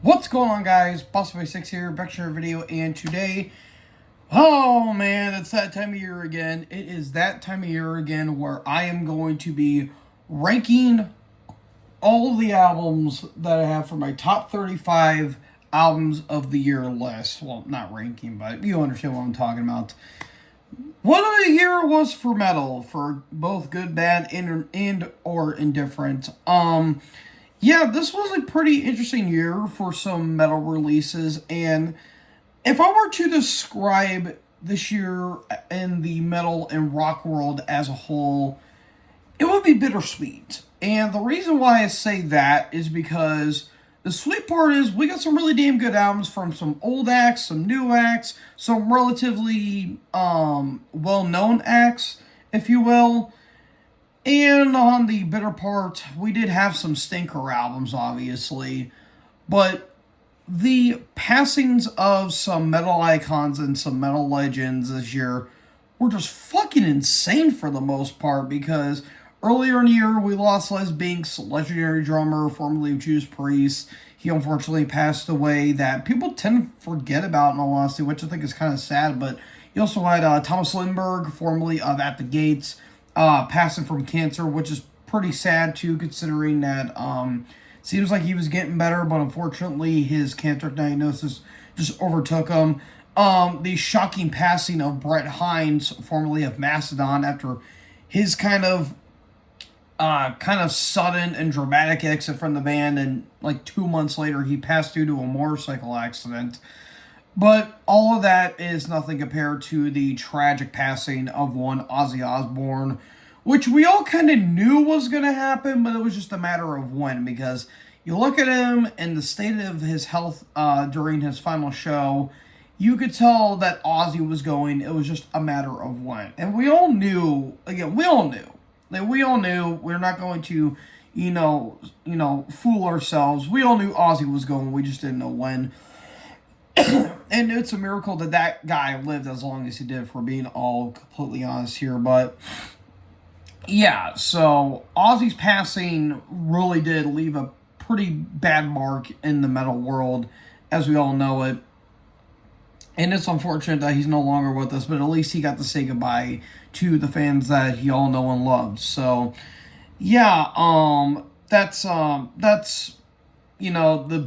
What's going on, guys? Boss6 here, back to your video, and today, oh man, it's that time of year again. It is that time of year again where I am going to be ranking all the albums that I have for my top 35 albums of the year list. Well, not ranking, but you understand what I'm talking about. What a year was for metal, for both good, bad, and or indifferent. Yeah, this was a pretty interesting year for some metal releases, and if I were to describe this year in the metal and rock world as a whole, it would be bittersweet. And the reason why I say that is because the sweet part is we got some really damn good albums from some old acts, some new acts, some relatively well-known acts, if you will. And on the bitter part, we did have some stinker albums, obviously, but the passings of some metal icons and some metal legends this year were just fucking insane for the most part, because earlier in the year we lost Les Binks, legendary drummer, formerly of Judas Priest. He unfortunately passed away, that people tend to forget about, in all honesty, which I think is kind of sad. But you also had Thomas Lindberg, formerly of At the Gates, passing from cancer, which is pretty sad too, considering that seems like he was getting better, but unfortunately his cancer diagnosis just overtook him. The shocking passing of Brett Hines, formerly of Mastodon, after his kind of sudden and dramatic exit from the band, and like 2 months later he passed due to a motorcycle accident. But all of that is nothing compared to the tragic passing of one Ozzy Osbourne, which we all kind of knew was going to happen, but it was just a matter of when, because you look at him and the state of his health during his final show, you could tell that Ozzy was going. It was just a matter of when. And we all knew, again, we all knew. Like, we all knew we're not going to, fool ourselves. We all knew Ozzy was going. We just didn't know when. And it's a miracle that that guy lived as long as he did, for being all completely honest here. But yeah, so Ozzy's passing really did leave a pretty bad mark in the metal world, as we all know it. And it's unfortunate that he's no longer with us, but at least he got to say goodbye to the fans that he all know and loved. So yeah, that's the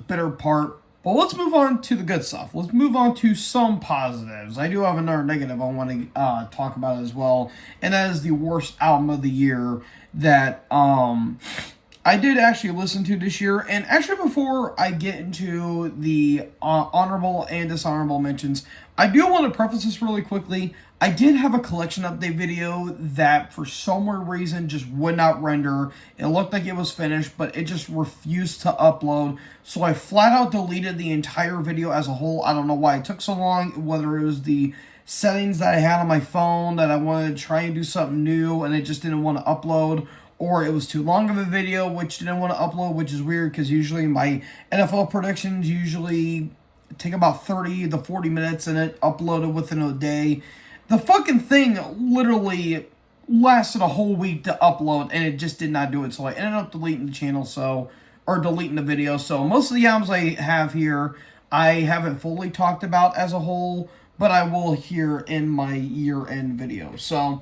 bitter part. But let's move on to the good stuff. Let's move on to some positives. I do have another negative I want to talk about as well, and that is the worst album of the year that I did actually listen to this year. And actually, before I get into the honorable and dishonorable mentions, I do want to preface this really quickly. I did have a collection update video that for some weird reason just would not render. It looked like it was finished, but it just refused to upload. So I flat out deleted the entire video as a whole. I don't know why it took so long, whether it was the settings that I had on my phone that I wanted to try and do something new and it just didn't want to upload, or it was too long of a video which didn't want to upload, which is weird because usually my NFL predictions usually take about 30 to 40 minutes and it uploaded within a day. The fucking thing literally lasted a whole week to upload, and it just did not do it. So I ended up deleting the channel, or deleting the video. So most of the albums I have here, I haven't fully talked about as a whole, but I will here in my year-end video. So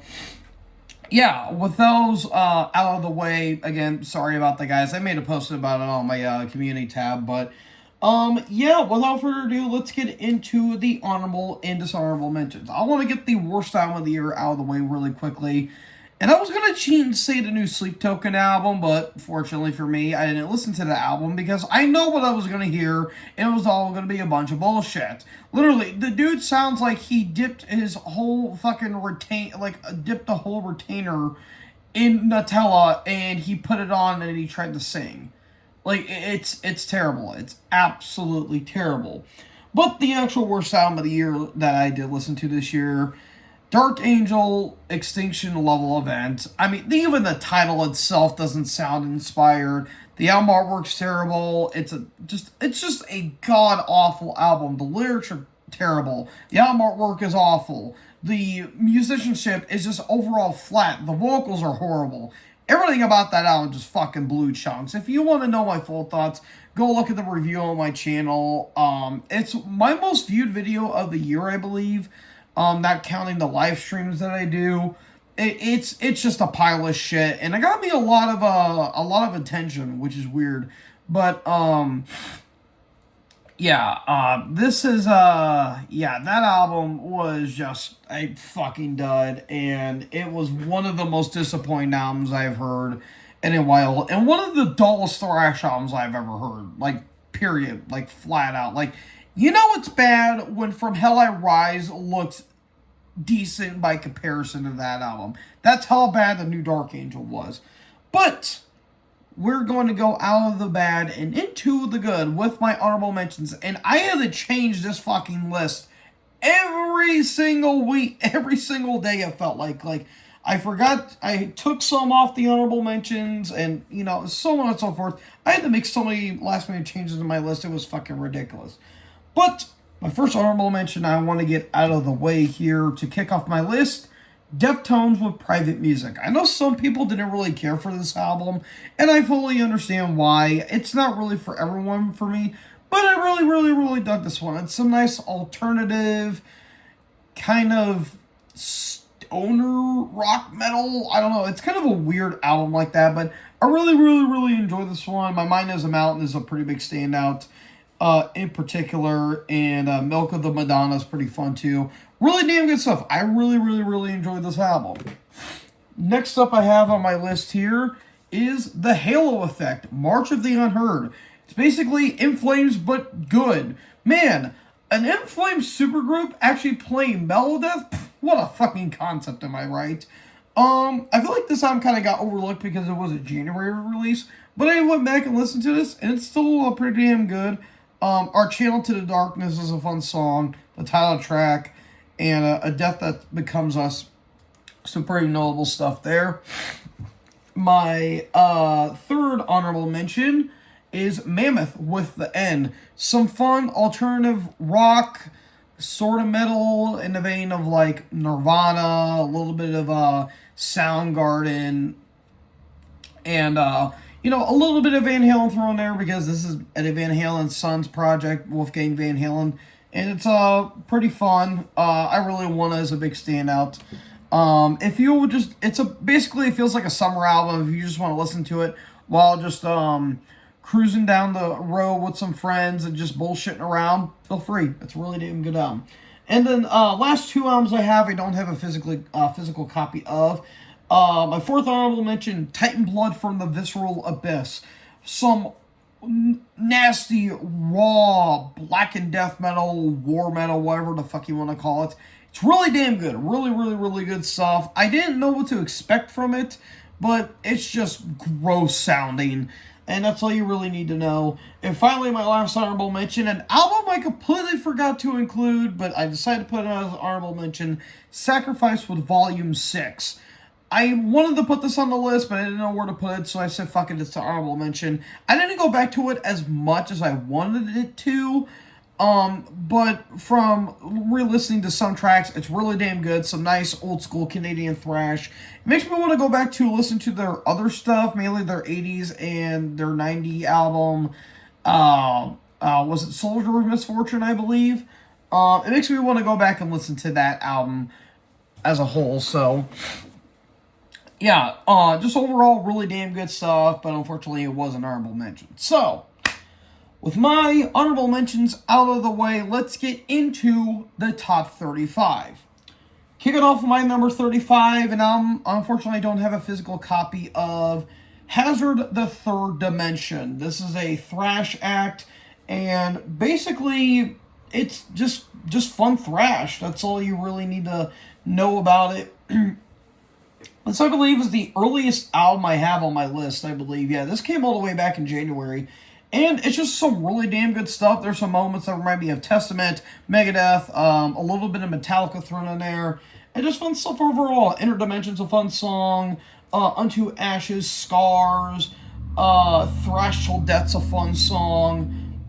yeah, with those out of the way, again, sorry about that, guys. I made a post about it on my community tab, but yeah, without further ado, let's get into the honorable and dishonorable mentions. I want to get the worst album of the year out of the way really quickly. And I was going to cheat and say the new Sleep Token album, but fortunately for me, I didn't listen to the album because I know what I was going to hear, and it was all going to be a bunch of bullshit. Literally, the dude sounds like he dipped his whole fucking dipped a whole retainer in Nutella, and he put it on and he tried to sing. Like, it's terrible. It's absolutely terrible. But the actual worst album of the year that I did listen to this year, Dark Angel Extinction Level Event. I mean, even the title itself doesn't sound inspired. The album artwork's terrible. It's just a god-awful album. The lyrics are terrible. The album artwork is awful. The musicianship is just overall flat. The vocals are horrible. everything about that album just fucking blew chunks. If you want to know my full thoughts, go look at the review on my channel. It's my most viewed video of the year, I believe. Not counting the live streams that I do. It's just a pile of shit, and it got me a lot of attention, which is weird. But this is that album was just a fucking dud, and it was one of the most disappointing albums I've heard in a while, and one of the dullest thrash albums I've ever heard. Like, period. Like, flat out. Like, you know it's bad when From Hell I Rise looks decent by comparison to that album. That's how bad the new Dark Angel was. But we're going to go out of the bad and into the good with my honorable mentions. And I had to change this fucking list every single week, every single day. It felt like I forgot, I took some off the honorable mentions, and so on and so forth. I had to make so many last minute changes in my list. It was fucking ridiculous. But my first honorable mention I want to get out of the way here to kick off my list: Deftones with Private Music. I know some people didn't really care for this album, and I fully understand why. It's not really for everyone for me, but I really, really, really dug this one. It's some nice alternative kind of stoner rock metal. I don't know. It's kind of a weird album like that, but I really, really, really enjoy this one. My Mind is a Mountain is a pretty big standout in particular, and Milk of the Madonna is pretty fun too. Really damn good stuff. I really, really, really enjoyed this album. Next up I have on my list here is The Halo Effect, March of the Unheard. It's basically In Flames, but good. Man, an In Flames supergroup actually playing Megadeth? Pff, what a fucking concept, am I right? I feel like this album kind of got overlooked because it was a January release, but I went back and listened to this, and it's still pretty damn good. Our Channel to the Darkness is a fun song, the title track, and A Death That Becomes Us. Some pretty notable stuff there. My third honorable mention is Mammoth with the End. Some fun alternative rock, sort of metal in the vein of like Nirvana, a little bit of Soundgarden, and a little bit of Van Halen thrown there because this is Eddie Van Halen's son's project, Wolfgang Van Halen, and it's pretty fun. Ireland is a big standout. If you just, basically it feels like a summer album. If you just want to listen to it while just cruising down the road with some friends and just bullshitting around, feel free. It's a really damn good album. And then last two albums I don't have a physical copy of. My fourth honorable mention, Titan Blood from the Visceral Abyss. Some nasty, raw, black and death metal, war metal, whatever the fuck you want to call it. It's really damn good. Really, really, really good stuff. I didn't know what to expect from it, but it's just gross sounding. And that's all you really need to know. And finally, my last honorable mention, an album I completely forgot to include, but I decided to put it as an honorable mention, Sacrifice with Volume 6. I wanted to put this on the list, but I didn't know where to put it, so I said, fuck it, it's an honorable mention. I didn't go back to it as much as I wanted it to, but from re-listening to some tracks, it's really damn good. Some nice old-school Canadian thrash. It makes me want to go back to listen to their other stuff, mainly their 80s and their 90 album. Was it Soldier of Misfortune, I believe? It makes me want to go back and listen to that album as a whole, so... yeah, just overall, really damn good stuff, but unfortunately it was an honorable mention. So, with my honorable mentions out of the way, let's get into the top 35. Kicking off with my number 35, and unfortunately I don't have a physical copy of Hazard the Third Dimension. This is a thrash act, and basically it's just fun thrash. That's all you really need to know about it. This, I believe, is the earliest album I have on my list, I believe. Yeah, this came all the way back in January. And it's just some really damn good stuff. There's some moments that remind me of Testament, Megadeth, a little bit of Metallica thrown in there. And just fun stuff overall. Interdimension's a fun song. Unto Ashes, Scars. Thrash Till Death's a fun song.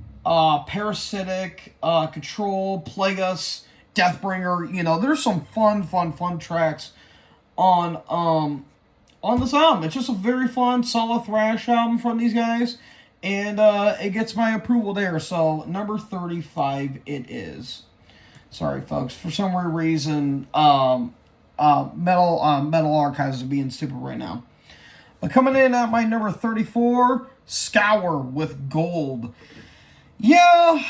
Parasitic, Control, Plagueis, Deathbringer. There's some fun tracks on on this album. It's just a very fun, solid thrash album from these guys. And it gets my approval there. So, number 35 it is. Sorry, folks. For some weird reason, Metal Archives is being stupid right now. But coming in at my number 34, Scour with Gold. Yeah,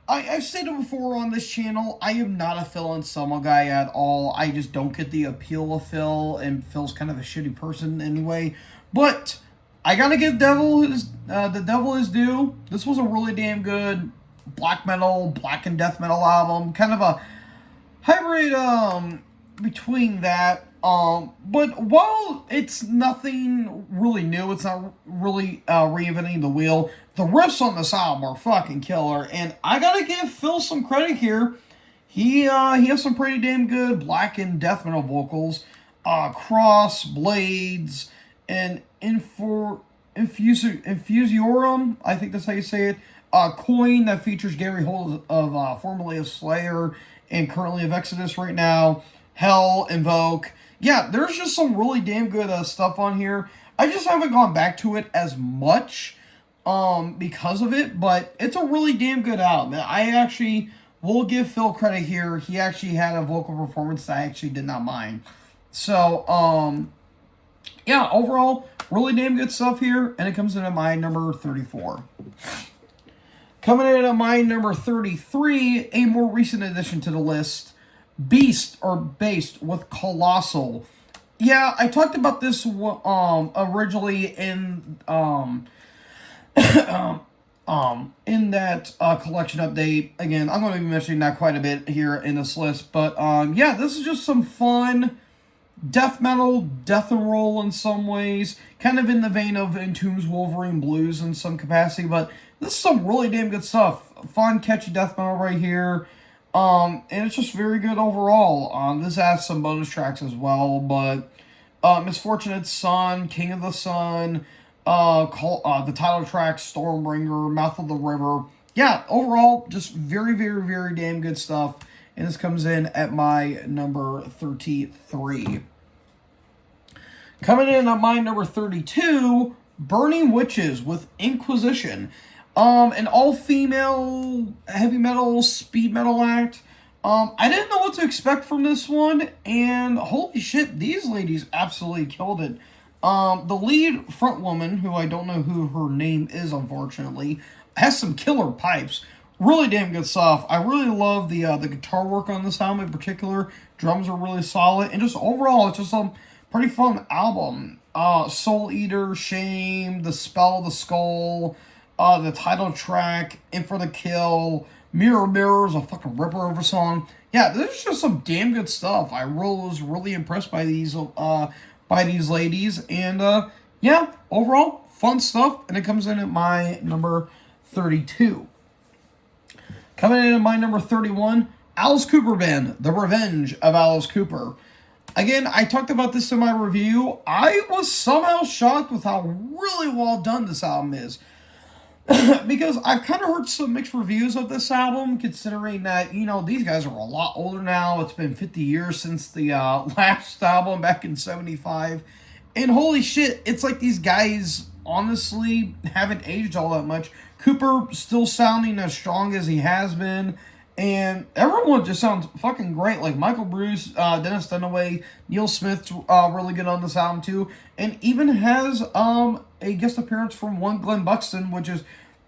I've stated before on this channel, I am not a Phil Anselmo guy at all. I just don't get the appeal of Phil, and Phil's kind of a shitty person anyway. But I gotta give the devil his due. This was a really damn good black and death metal album. Kind of a hybrid between that. But while it's nothing really new, it's not really reinventing the wheel, the riffs on this album are fucking killer, and I gotta give Phil some credit here. He has some pretty damn good black and death metal vocals. Cross, Blades, and Infusiorum, I think that's how you say it. Coin, that features Gary Holt of formerly of Slayer and currently of Exodus right now. Hell, Invoke. Yeah, there's just some really damn good stuff on here. I just haven't gone back to it as much because of it, but it's a really damn good album. I actually will give Phil credit here. He actually had a vocal performance that I actually did not mind. So, yeah, overall, really damn good stuff here, and it comes in at my number 34. Coming in at my number 33, a more recent addition to the list, Based with Colossal. Yeah, I talked about this originally in in that collection update. Again, I'm going to be mentioning that quite a bit here in this list, but yeah, this is just some fun death metal, death and roll in some ways, kind of in the vein of Entombed's Wolverine Blues in some capacity, but this is some really damn good stuff. Fun, catchy death metal right here. And it's just very good overall. This has some bonus tracks as well, but Misfortunate Son, King of the Sun, the title track, Stormbringer, Mouth of the River. Yeah, overall, just very, very, very damn good stuff. And this comes in at my number 33. Coming in at my number 32, Burning Witches with Inquisition. An all-female heavy metal, speed metal act. I didn't know what to expect from this one, and holy shit, these ladies absolutely killed it. The lead front woman, who I don't know who her name is, unfortunately, has some killer pipes. Really damn good stuff. I really love the guitar work on this album in particular. Drums are really solid, and just overall, it's just a pretty fun album. Soul Eater, Shame, The Spell, The Skull, the title track, In for the Kill, Mirror Mirror is a fucking ripper of a song. Yeah, there's just some damn good stuff. I was really impressed by these ladies, and yeah, overall fun stuff. And it comes in at my number 32. Coming in at my number 31, Alice Cooper Band, The Revenge of Alice Cooper. Again, I talked about this in my review. I was somehow shocked with how really well done this album is. Because I've kind of heard some mixed reviews of this album, considering that, you know, these guys are a lot older now. It's been 50 years since the last album back in 75. And holy shit, it's like these guys honestly haven't aged all that much. Cooper still sounding as strong as he has been. And everyone just sounds fucking great. Like Michael Bruce, Dennis Dunaway, Neil Smith's really good on this album too. And even has a guest appearance from one Glenn Buxton, which is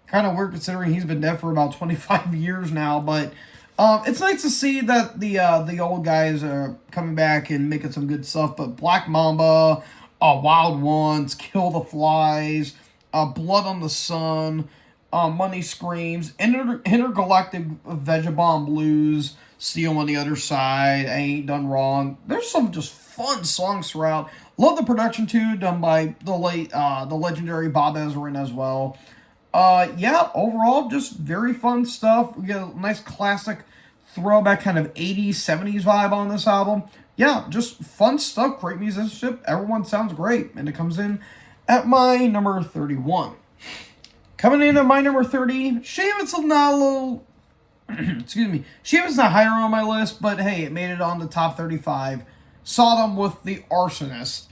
kind of weird considering he's been dead for about 25 years now. But it's nice to see that the old guys are coming back and making some good stuff. But Black Mamba, Wild Ones, Kill the Flies, Blood on the Sun, Money Screams, Intergalactic Vagabond Blues, Steel on the Other Side, I Ain't Done Wrong. There's some just fun songs throughout. Love the production too, done by the legendary Bob Ezrin as well. Yeah, overall, just very fun stuff. We get a nice classic throwback kind of 80s, 70s vibe on this album. Yeah, just fun stuff, great musicianship. Everyone sounds great, and it comes in at my number 31. Coming in at my number 30, shame it's not a little, excuse me, shame it's not higher on my list, but hey, it made it on the top 35. Sodom with the Arsonist.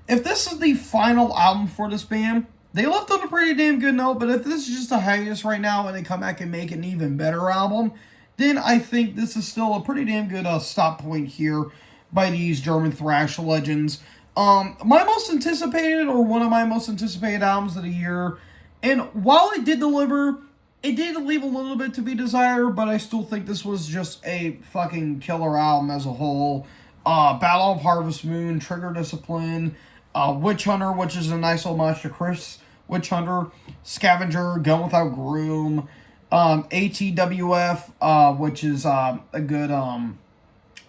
if this is the final album for this band, they left on a pretty damn good note. But if this is just a hiatus right now and they come back and make an even better album, then I think this is still a pretty damn good stop point here by these German thrash legends. My most anticipated, or one of my most anticipated albums of the year, and while it did deliver, it did leave a little bit to be desired, but I still think this was just a fucking killer album as a whole. Battle of Harvest Moon, Trigger Discipline, Witch Hunter, which is a nice homage to Chris Witch Hunter, Scavenger, Gun Without Groom, ATWF, which is a good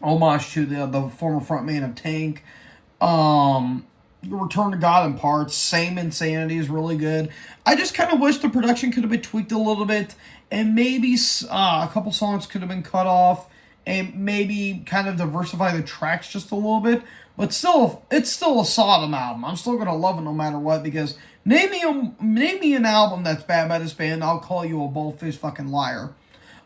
homage to the former frontman of Tank. Return to God in Parts, Same Insanity is really good. I just kind of wish the production could have been tweaked a little bit, and maybe a couple songs could have been cut off, and maybe kind of diversify the tracks just a little bit. But still, it's still a Sodom album. I'm still gonna love it no matter what, because name me an album that's bad by this band, I'll call you a bold-faced fucking liar.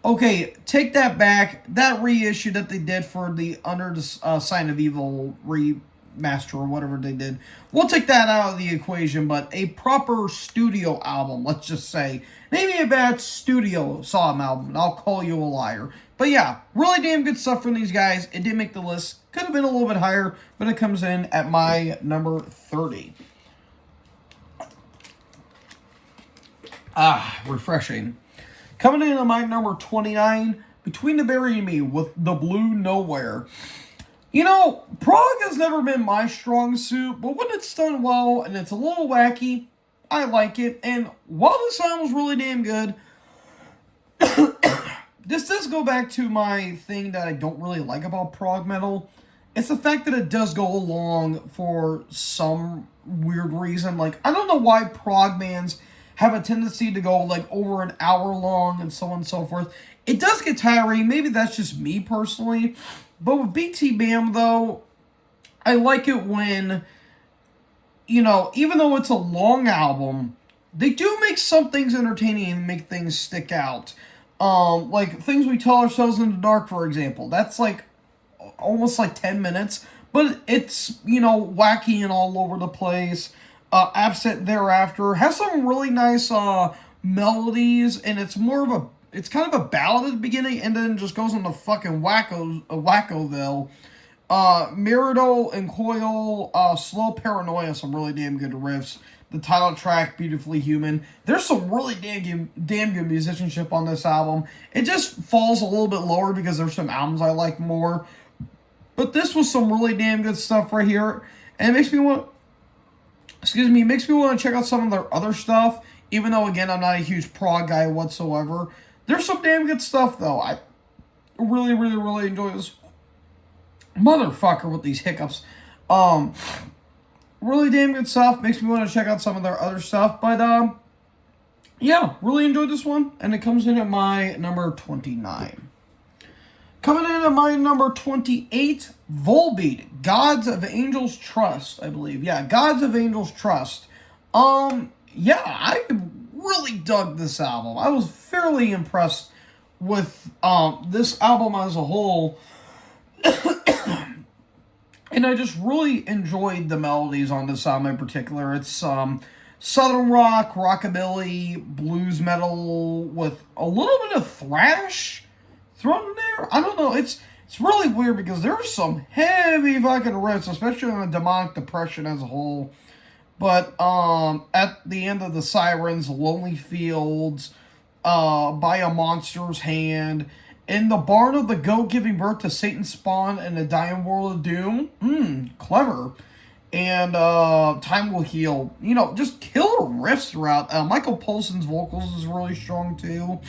Okay, take that back. That reissue that they did for the Under the Sign of Evil remaster or whatever they did, we'll take that out of the equation. But a proper studio album, let's just say, name me a bad studio Sodom album, and I'll call you a liar. But yeah, really damn good stuff from these guys. It did make the list. Could have been a little bit higher, but it comes in at my number 30. Refreshing. Coming in at my number 29, Between the Berry and Me with The Blue Nowhere. You know, prog has never been my strong suit, but when it's done well and it's a little wacky, I like it. And while the song was really damn good, this does go back to my thing that I don't really like about prog metal. It's the fact that it does go along for some weird reason. Like, I don't know why prog bands have a tendency to go, like, over an hour long and so on and so forth. It does get tiring. Maybe that's just me personally. But with BT Bam, though, I like it when, you know, even though it's a long album, they do make some things entertaining and make things stick out. Like Things We Tell Ourselves in the Dark, for example. That's like almost like 10 minutes, but it's, you know, wacky and all over the place. Absent Thereafter has some really nice melodies, and it's kind of a ballad at the beginning, and then just goes into fucking Wackoville. Miradol and Coil, Slow Paranoia, some really damn good riffs. The title track, Beautifully Human. There's some really damn good musicianship on this album. It just falls a little bit lower because there's some albums I like more. But this was some really damn good stuff right here. And it makes me want to check out some of their other stuff. Even though, again, I'm not a huge prog guy whatsoever. There's some damn good stuff, though. I really, really, really enjoy this motherfucker with these hiccups. Really damn good stuff. Makes me want to check out some of their other stuff. But, yeah, really enjoyed this one. And it comes in at my number 29. Coming in at my number 28, Volbeat, Gods of Angels Trust, I believe. Yeah, Gods of Angels Trust. Yeah, I really dug this album. I was fairly impressed with this album as a whole. And I just really enjoyed the melodies on this album in particular. It's southern rock, rockabilly, blues metal with a little bit of thrash thrown in there. I don't know. It's really weird because there's some heavy fucking riffs, especially on the Demonic Depression as a whole. But at the end of the Sirens, Lonely Fields, By a Monster's Hand, In the Barn of the Goat Giving Birth to Satan's Spawn and the Dying World of Doom. Clever. And Time Will Heal. You know, just killer riffs throughout. Michael Poulsen's vocals is really strong too.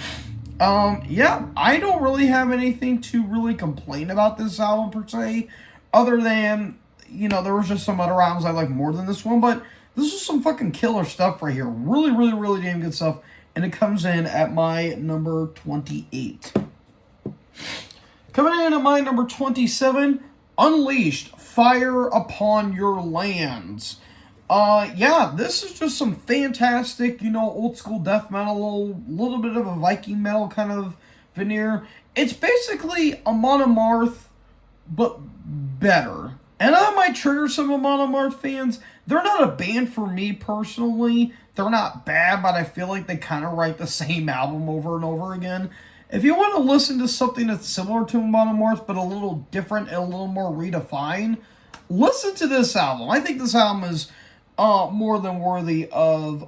Yeah, I don't really have anything to really complain about this album per se, other than, you know, there was just some other albums I like more than this one, but this is some fucking killer stuff right here. Really, really, really damn good stuff, and it comes in at my number 28. Coming in at my number 27, Unleashed, Fire Upon Your Lands. Yeah, this is just some fantastic, you know, old school death metal, a little bit of a Viking metal kind of veneer. It's basically a Amon Amarth, but better. And that might trigger some of Monomart fans. They're not a band for me personally. They're not bad, but I feel like they kind of write the same album over and over again. If you want to listen to something that's similar to Monomorph, but a little different and a little more redefined, listen to this album. I think this album is more than worthy of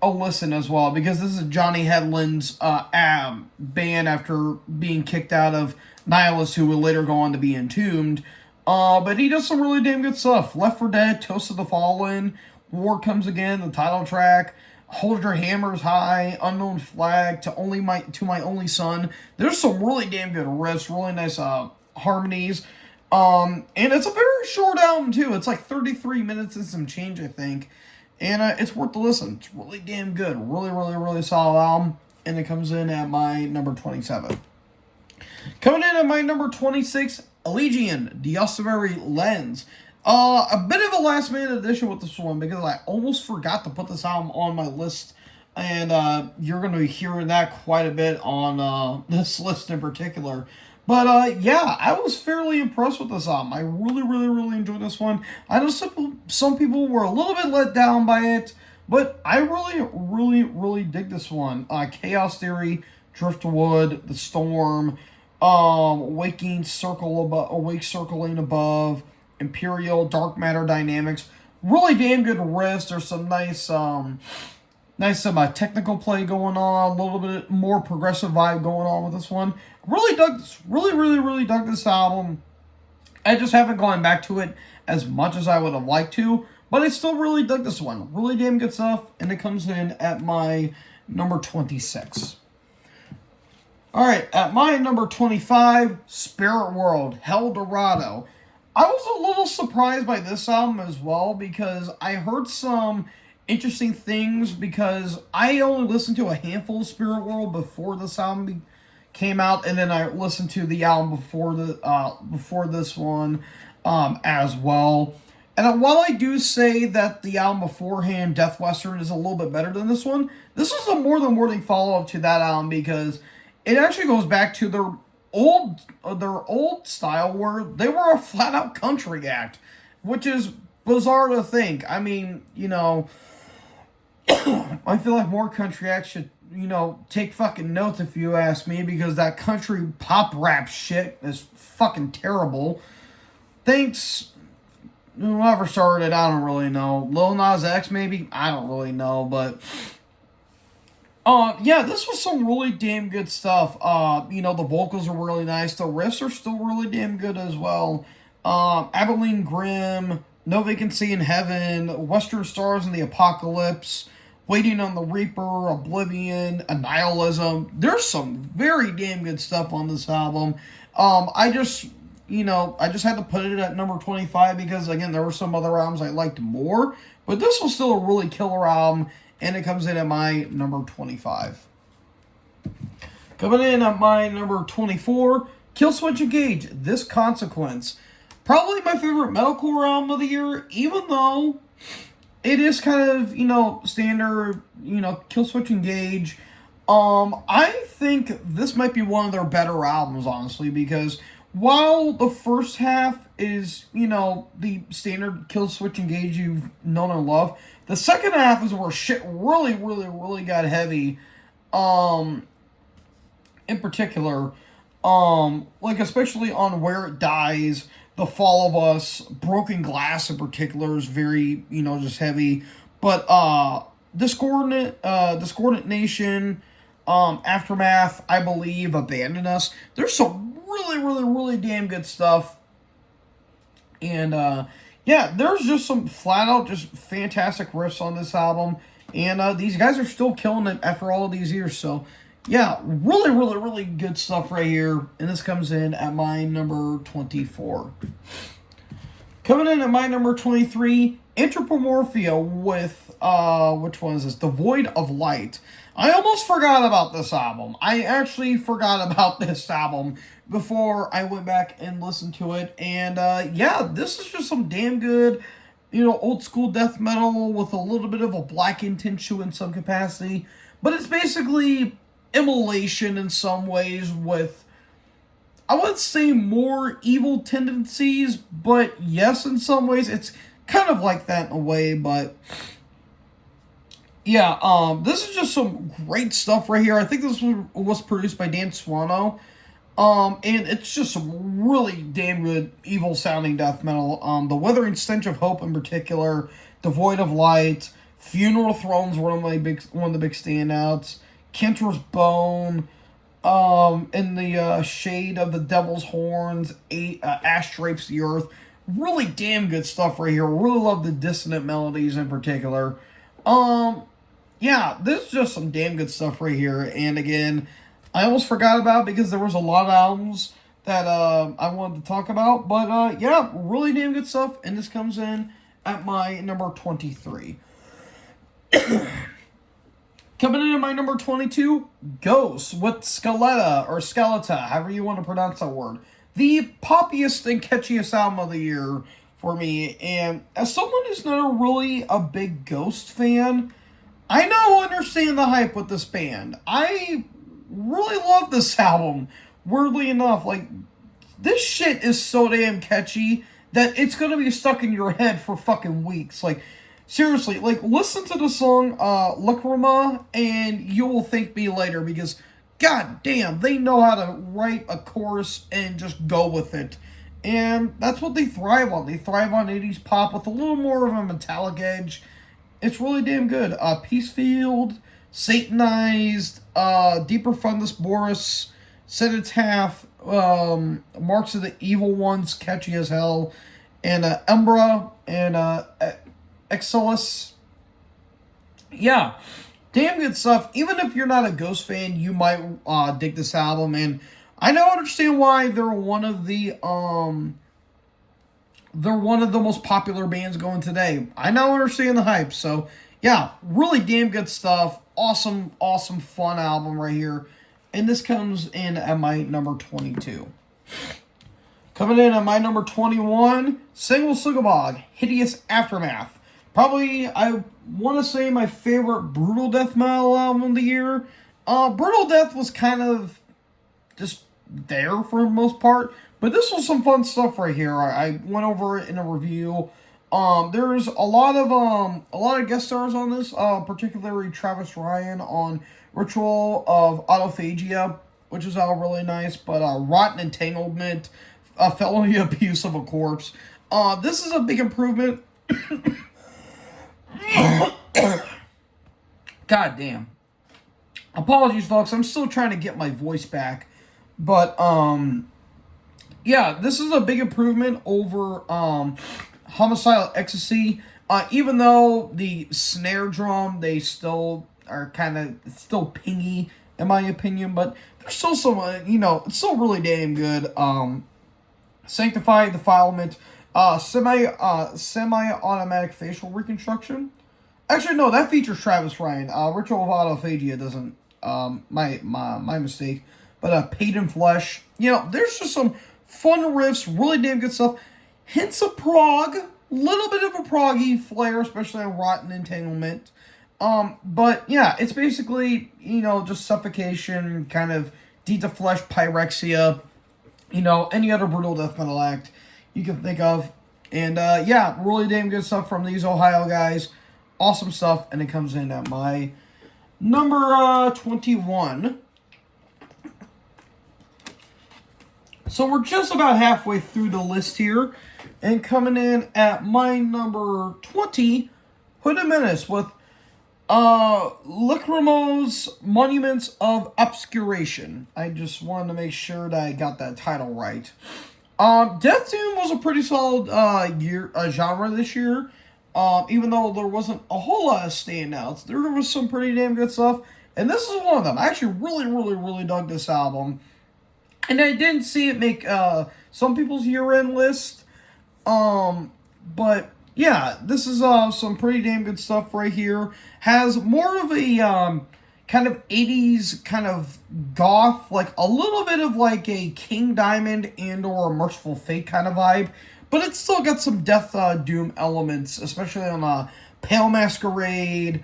a listen as well, because this is Johnny Headland's band after being kicked out of Nihilist, who would later go on to be Entombed. But he does some really damn good stuff. Left for Dead, Toast of the Fallen, War Comes Again, the title track, Hold Your Hammers High, Unknown Flag, To My Only Son. There's some really damn good riffs, really nice harmonies. And it's a very short album too. It's like 33 minutes and some change, I think. And it's worth the listen. It's really damn good. Really, really, really solid album. And it comes in at my number 27. Coming in at my number 26, Allegiant, The Ossuary Lens. A bit of a last minute addition with this one because I almost forgot to put this album on my list. And you're going to be hearing that quite a bit on this list in particular. But yeah, I was fairly impressed with this album. I really, really, really enjoyed this one. I know some people were a little bit let down by it, but I really, really, really dig this one. Chaos Theory, Driftwood, The Storm, Awake Circling Above, Imperial, Dark Matter Dynamics. Really damn good riffs. There's some nice technical play going on, a little bit more progressive vibe going on with this one. Really dug this. Really dug this album. I just haven't gone back to it as much as I would have liked to, but I still really dug this one. Really damn good stuff, and it comes in at my number 26. Alright, at my number 25, Spirit World, Hell Dorado. I was a little surprised by this album as well because I heard some interesting things because I only listened to a handful of Spirit World before this album came out, and then I listened to the album before this one as well. And while I do say that the album beforehand, Death Western, is a little bit better than this one, this is a more than worthy follow-up to that album because it actually goes back to their old style where they were a flat-out country act, which is bizarre to think. I mean, I feel like more country acts should, take fucking notes if you ask me, because that country pop rap shit is fucking terrible. Thanks, whoever started it, I don't really know. Lil Nas X, maybe? I don't really know, but yeah, this was some really damn good stuff. The vocals are really nice. The riffs are still really damn good as well. Abilene Grimm, No Vacancy in Heaven, Western Stars in the Apocalypse, Waiting on the Reaper, Oblivion, Annihilism. There's some very damn good stuff on this album. I just had to put it at number 25 because, again, there were some other albums I liked more. But this was still a really killer album, and it comes in at my number 25. Coming in at my number 24, Killswitch Engage, This Consequence. Probably my favorite metalcore album of the year, even though it is kind of, standard, Killswitch Engage. I think this might be one of their better albums, honestly, because while the first half is, the standard Killswitch Engage you've known and loved, the second half is where shit really, really, really got heavy. In particular, especially on Where It Dies, The Fall of Us, Broken Glass in particular is very, just heavy. But Discordant Nation, Aftermath, I Believe, Abandon Us. There's some really, really, really damn good stuff. And yeah, there's just some flat out just fantastic riffs on this album. And these guys are still killing it after all of these years. So yeah, really, really, really good stuff right here. And this comes in at my number 24. Coming in at my number 23, Anthropomorphia with, which one is this? The Void of Light. I almost forgot about this album. I actually forgot about this album before I went back and listened to it. And yeah, this is just some damn good, old school death metal with a little bit of a black intention in some capacity. But it's basically immolation in some ways with I would say more evil tendencies, but yes, in some ways it's kind of like that in a way, but yeah, this is just some great stuff right here. I think this was produced by Dan Swano. And it's just some really damn good evil sounding death metal. The Withering Stench of Hope in particular, Devoid of Light, Funeral Thrones, one of the big standouts. Kentor's Bone, in the Shade of the Devil's Horns, Ash Drapes the Earth. Really damn good stuff right here. Really love the dissonant melodies in particular. Yeah, this is just some damn good stuff right here. And again, I almost forgot about it because there was a lot of albums that I wanted to talk about. But yeah, really damn good stuff. And this comes in at my number 23. Coming in at my number 22, Ghost with Skeletor, however you want to pronounce that word. The poppiest and catchiest album of the year for me. And as someone who's not really a big Ghost fan, I now understand the hype with this band. I really love this album, weirdly enough. Like, this shit is so damn catchy that it's gonna be stuck in your head for fucking weeks. Like, seriously, like, listen to the song, Lacrima, and you will thank me later, because, god damn, they know how to write a chorus and just go with it. And that's what they thrive on. They thrive on 80s pop with a little more of a metallic edge. It's really damn good. Peacefield, Satanized, Deeper Fundus Boris, Cenotaph, Marks of the Evil Ones, catchy as hell, and Umbra, and Exilus. Yeah, damn good stuff. Even if you're not a Ghost fan, you might dig this album, and I now understand why they're one of the most popular bands going today. I now understand the hype. So, yeah, really damn good stuff. Awesome, awesome, fun album right here. And this comes in at my number 22. Coming in at my number 21, Single Sugabog, Hideous Aftermath. Probably, I want to say, my favorite brutal death metal album of the year. Brutal Death was kind of just there for the most part. But this was some fun stuff right here. I went over it in a review. There's a lot of guest stars on this, particularly Travis Ryan on Ritual of Autophagia, which is really nice. But Rotten Entanglement, Felony Abuse of a Corpse. This is a big improvement. God damn. Apologies, folks. I'm still trying to get my voice back. But, yeah, this is a big improvement over Homicidal Ecstasy. Even though the snare drum, they still are kind of still pingy, in my opinion. But there's still some, it's still really damn good. Sanctified Defilement, semi-automatic facial reconstruction. Actually, no, that features Travis Ryan. Ritual of Autophagia doesn't. My mistake. But Paid in Flesh. There's just some fun riffs, really damn good stuff. Hints of prog, little bit of a proggy flair, especially on Rotten Entanglement. But yeah, it's basically, just suffocation, kind of Deed to Flesh, pyrexia, any other brutal death metal act you can think of. And yeah, really damn good stuff from these Ohio guys. Awesome stuff, and it comes in at my number 21. So we're just about halfway through the list here, and coming in at my number 20, Hooded Menace with Lacrimo's Monuments of Obscuration. I just wanted to make sure that I got that title right. Death Doom was a pretty solid genre this year. Even though there wasn't a whole lot of standouts, there was some pretty damn good stuff, and this is one of them. I actually really, really, really dug this album, and I didn't see it make some people's year-end list, but yeah, this is some pretty damn good stuff right here. Has more of a kind of 80s kind of goth, like a little bit of like a King Diamond and or a Merciful Fate kind of vibe. But it's still got some Death Doom elements, especially on Pale Masquerade,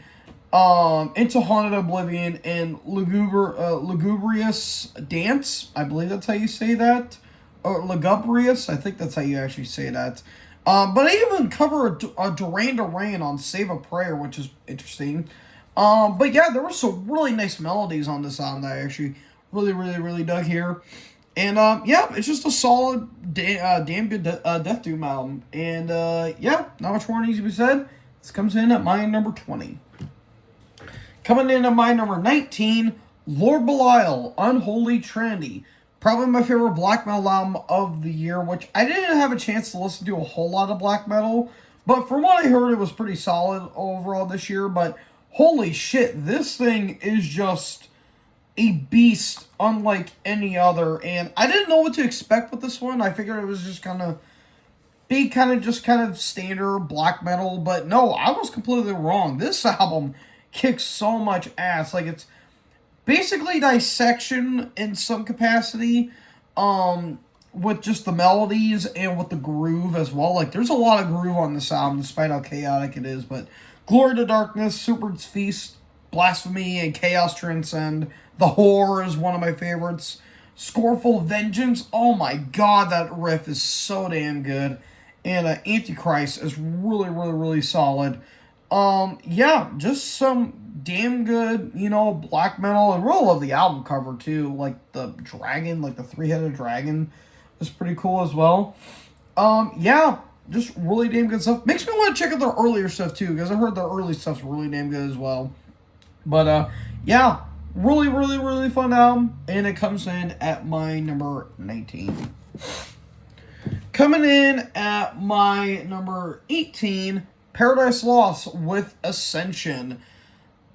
Into Haunted Oblivion, and Lugubrious Dance. I believe that's how you say that. Or Lugubrious, I think that's how you actually say that. But I even cover a Duran Duran on Save a Prayer, which is interesting. But yeah, there were some really nice melodies on this album that I actually really dug here. And yeah, it's just a solid, damn good Death Doom album. And yeah, not much more needs to be said. This comes in at my number 20. Coming in at my number 19, Lord Belial, Unholy Trinity. Probably my favorite black metal album of the year, which I didn't have a chance to listen to a whole lot of black metal. But from what I heard, it was pretty solid overall this year. But holy shit, this thing is just a beast unlike any other. And I didn't know what to expect with this one. I figured it was just kind of standard black metal. But no, I was completely wrong. This album kicks so much ass. Like, it's basically dissection in some capacity, with just the melodies and with the groove as well. Like, there's a lot of groove on this album, despite how chaotic it is. But Glory to Darkness, Super's Feast, Blasphemy, and Chaos Transcend. The Whore is one of my favorites. Scornful Vengeance, oh my god, that riff is so damn good. And Antichrist is really solid. Yeah, just some damn good, black metal. I really love the album cover too. Like the dragon, like the three-headed dragon is pretty cool as well. Yeah, just really damn good stuff. Makes me want to check out their earlier stuff too, because I heard their early stuff's really damn good as well. But yeah, really fun album, and it comes in at my number 19. Coming in at my number 18, Paradise Lost with Ascension.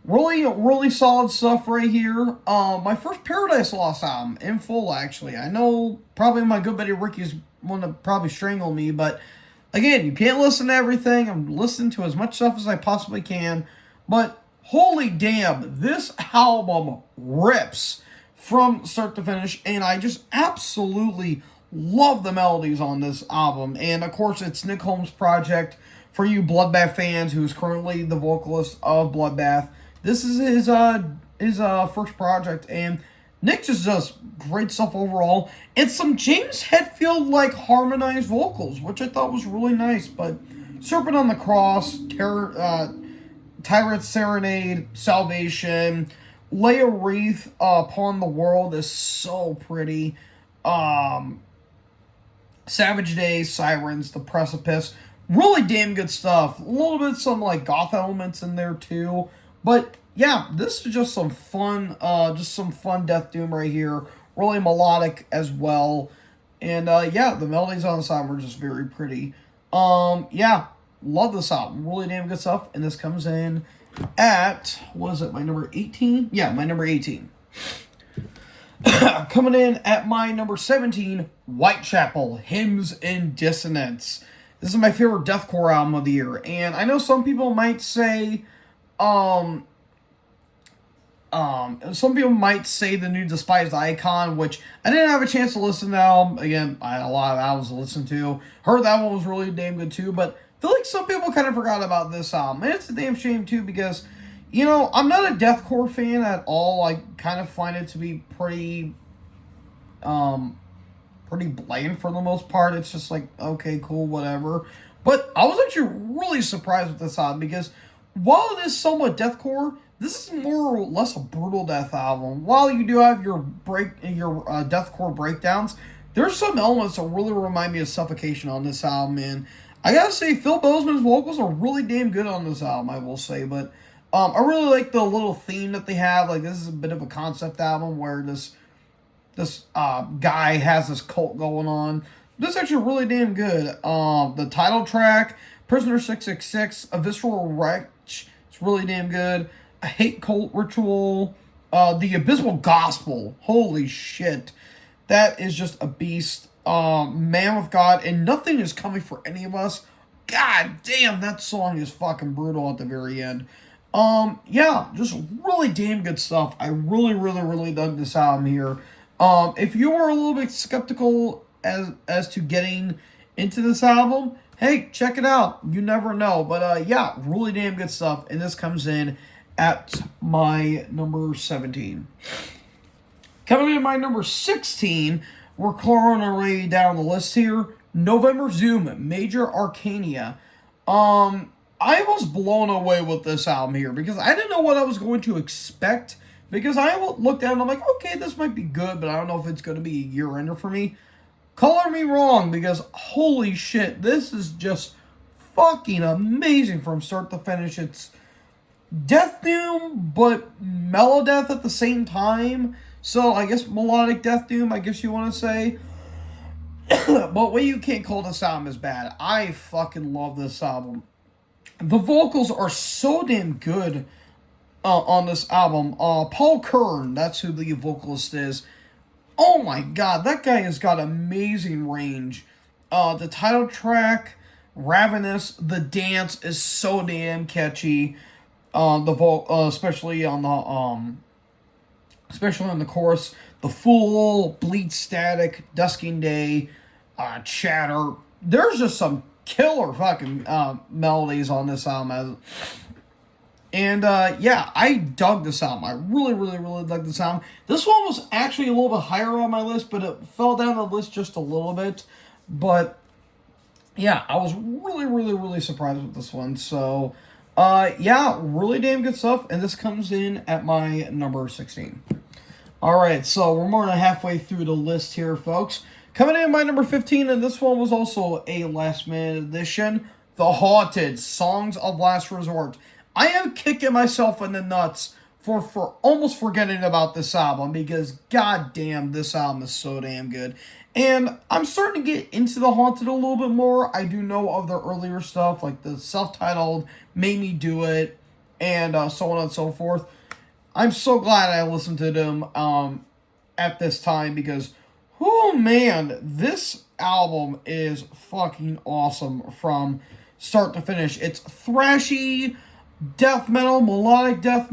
Really solid stuff right here. My first Paradise Lost album in full, actually. I know probably my good buddy Ricky's want to probably strangle me, but again, you can't listen to everything. I'm listening to as much stuff as I possibly can, but holy damn, this album rips from start to finish, and I just absolutely love the melodies on this album. And of course, it's Nick Holmes' project. For you Bloodbath fans, who's currently the vocalist of Bloodbath, this is his first project, and Nick just does great stuff overall. And some James Hetfield like harmonized vocals, which I thought was really nice. But Serpent on the Cross, Tyrant Serenade, Salvation, Lay a Wreath Upon the World is so pretty. Savage Days, Sirens, The Precipice, really damn good stuff. A little bit some like goth elements in there too. But yeah, this is just some fun Death Doom right here. Really melodic as well. And yeah, the melodies on this album are just very pretty. Yeah, love this album. Really damn good stuff. And this comes in at, my number 18? Yeah, my number 18. Coming in at my number 17, Whitechapel, Hymns in Dissonance. This is my favorite deathcore album of the year. And I know some people might say, the new Despised Icon, which I didn't have a chance to listen to the album. Again, I had a lot of albums to listen to. Heard that one was really damn good too, but I feel like some people kind of forgot about this album. And it's a damn shame too, because, I'm not a deathcore fan at all. I kind of find it to be pretty bland for the most part. It's just like, okay, cool, whatever. But I was actually really surprised with this album, because while it is somewhat deathcore, this is more or less a brutal death album. While you do have your deathcore breakdowns, there's some elements that really remind me of Suffocation on this album, and I gotta say, Phil Bozeman's vocals are really damn good on this album, I will say. But I really like the little theme that they have. Like, this is a bit of a concept album where this guy has this cult going on. This is actually really damn good. The title track, Prisoner 666, A Visceral Wretch, it's really damn good. A Hate Cult Ritual, The Abysmal Gospel, holy shit. That is just a beast. Man with God, and Nothing Is Coming for Any of Us. God damn, that song is fucking brutal at the very end. Yeah, just really damn good stuff. I really dug this album here. If you are a little bit skeptical as to getting into this album, hey, check it out. You never know. But yeah, really damn good stuff. And this comes in at my number 17. Coming in at my number 16, we're clawing our way down the list here. November Zoom, Major Arcana. I was blown away with this album here because I didn't know what I was going to expect. Because I looked at it and I'm like, okay, this might be good, but I don't know if it's going to be a year-ender for me. Color me wrong, because holy shit, this is just fucking amazing from start to finish. It's death doom, but melodeath at the same time. So I guess melodic death doom, I guess you want to say. But what you can't call this album is bad. I fucking love this album. The vocals are so damn good on this album. Paul Kern, that's who the vocalist is. Oh my god, that guy has got amazing range. The title track, Ravenous, the dance is so damn catchy. Especially on the chorus, the Fool, Bleed Static, Dusking Day, Chatter. There's just some killer fucking melodies on this album. Yeah, I dug this album. I really, really, really dug this album. This one was actually a little bit higher on my list, but it fell down the list just a little bit. But, yeah, I was really, really, really surprised with this one. So, yeah, really damn good stuff. And this comes in at my number 16. Alright, so we're more than halfway through the list here, folks. Coming in at my number 15, and this one was also a last-minute addition. The Haunted, Songs of Last Resort. I am kicking myself in the nuts for almost forgetting about this album because goddamn, this album is so damn good. And I'm starting to get into The Haunted a little bit more. I do know of their earlier stuff, like the self-titled Made Me Do It, and so on and so forth. I'm so glad I listened to them at this time because, oh man, this album is fucking awesome from start to finish. It's thrashy death metal, melodic death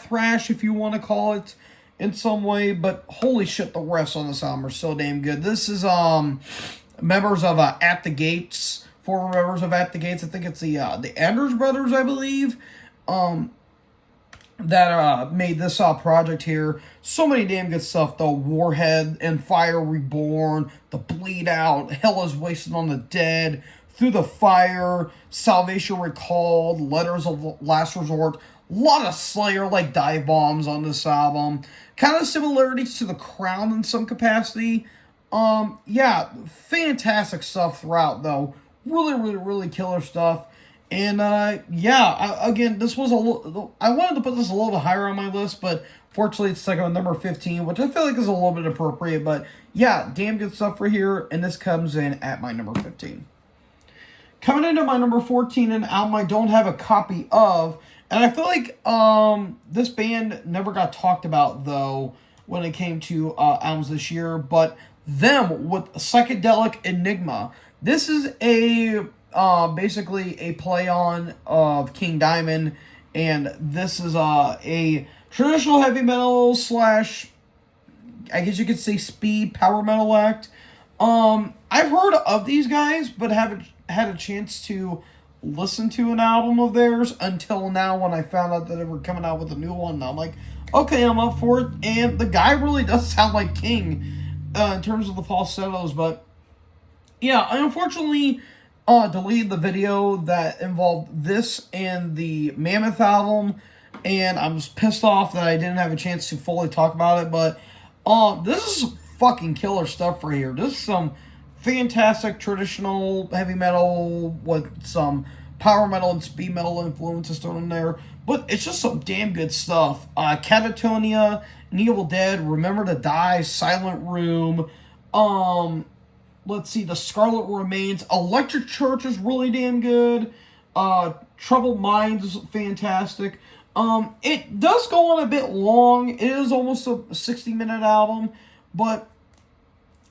thrash, if you want to call it in some way, but holy shit, the riffs on this album are so damn good. This is members of At the Gates, former members of At the Gates. I think it's the Anders Brothers, I believe, that made this project here. So many damn good stuff though. Warhead and Fire Reborn, The Bleed Out, Hell is Wasted on the Dead, Through the Fire, Salvation Recalled, Letters of Last Resort. A lot of Slayer-like dive bombs on this album. Kind of similarities to The Crown in some capacity. Yeah, fantastic stuff throughout, though. Really, really, really killer stuff. And, again, this was I wanted to put this a little bit higher on my list, but fortunately it's like on number 15, which I feel like is a little bit appropriate. But, yeah, damn good stuff for here, and this comes in at my number 15. Coming into my number 14, an album I don't have a copy of, and I feel like this band never got talked about, though, when it came to albums this year, but Them with Psychedelic Enigma. This is basically a play on of King Diamond, and this is a traditional heavy metal / I guess you could say speed power metal act. I've heard of these guys, but haven't had a chance to listen to an album of theirs until now when I found out that they were coming out with a new one. And I'm like, okay, I'm up for it. And the guy really does sound like King in terms of the falsettos. But yeah, I unfortunately deleted the video that involved this and the Mammoth album. And I'm just pissed off that I didn't have a chance to fully talk about it. But this is fucking killer stuff right here. This is some fantastic traditional heavy metal with some power metal and speed metal influences thrown in there, but it's just some damn good stuff. Catatonia, An Evil Dead, Remember to Die, Silent Room, let's see, The Scarlet Remains, Electric Church is really damn good, Troubled Minds is fantastic. It does go on a bit long. It is almost a 60-minute album, but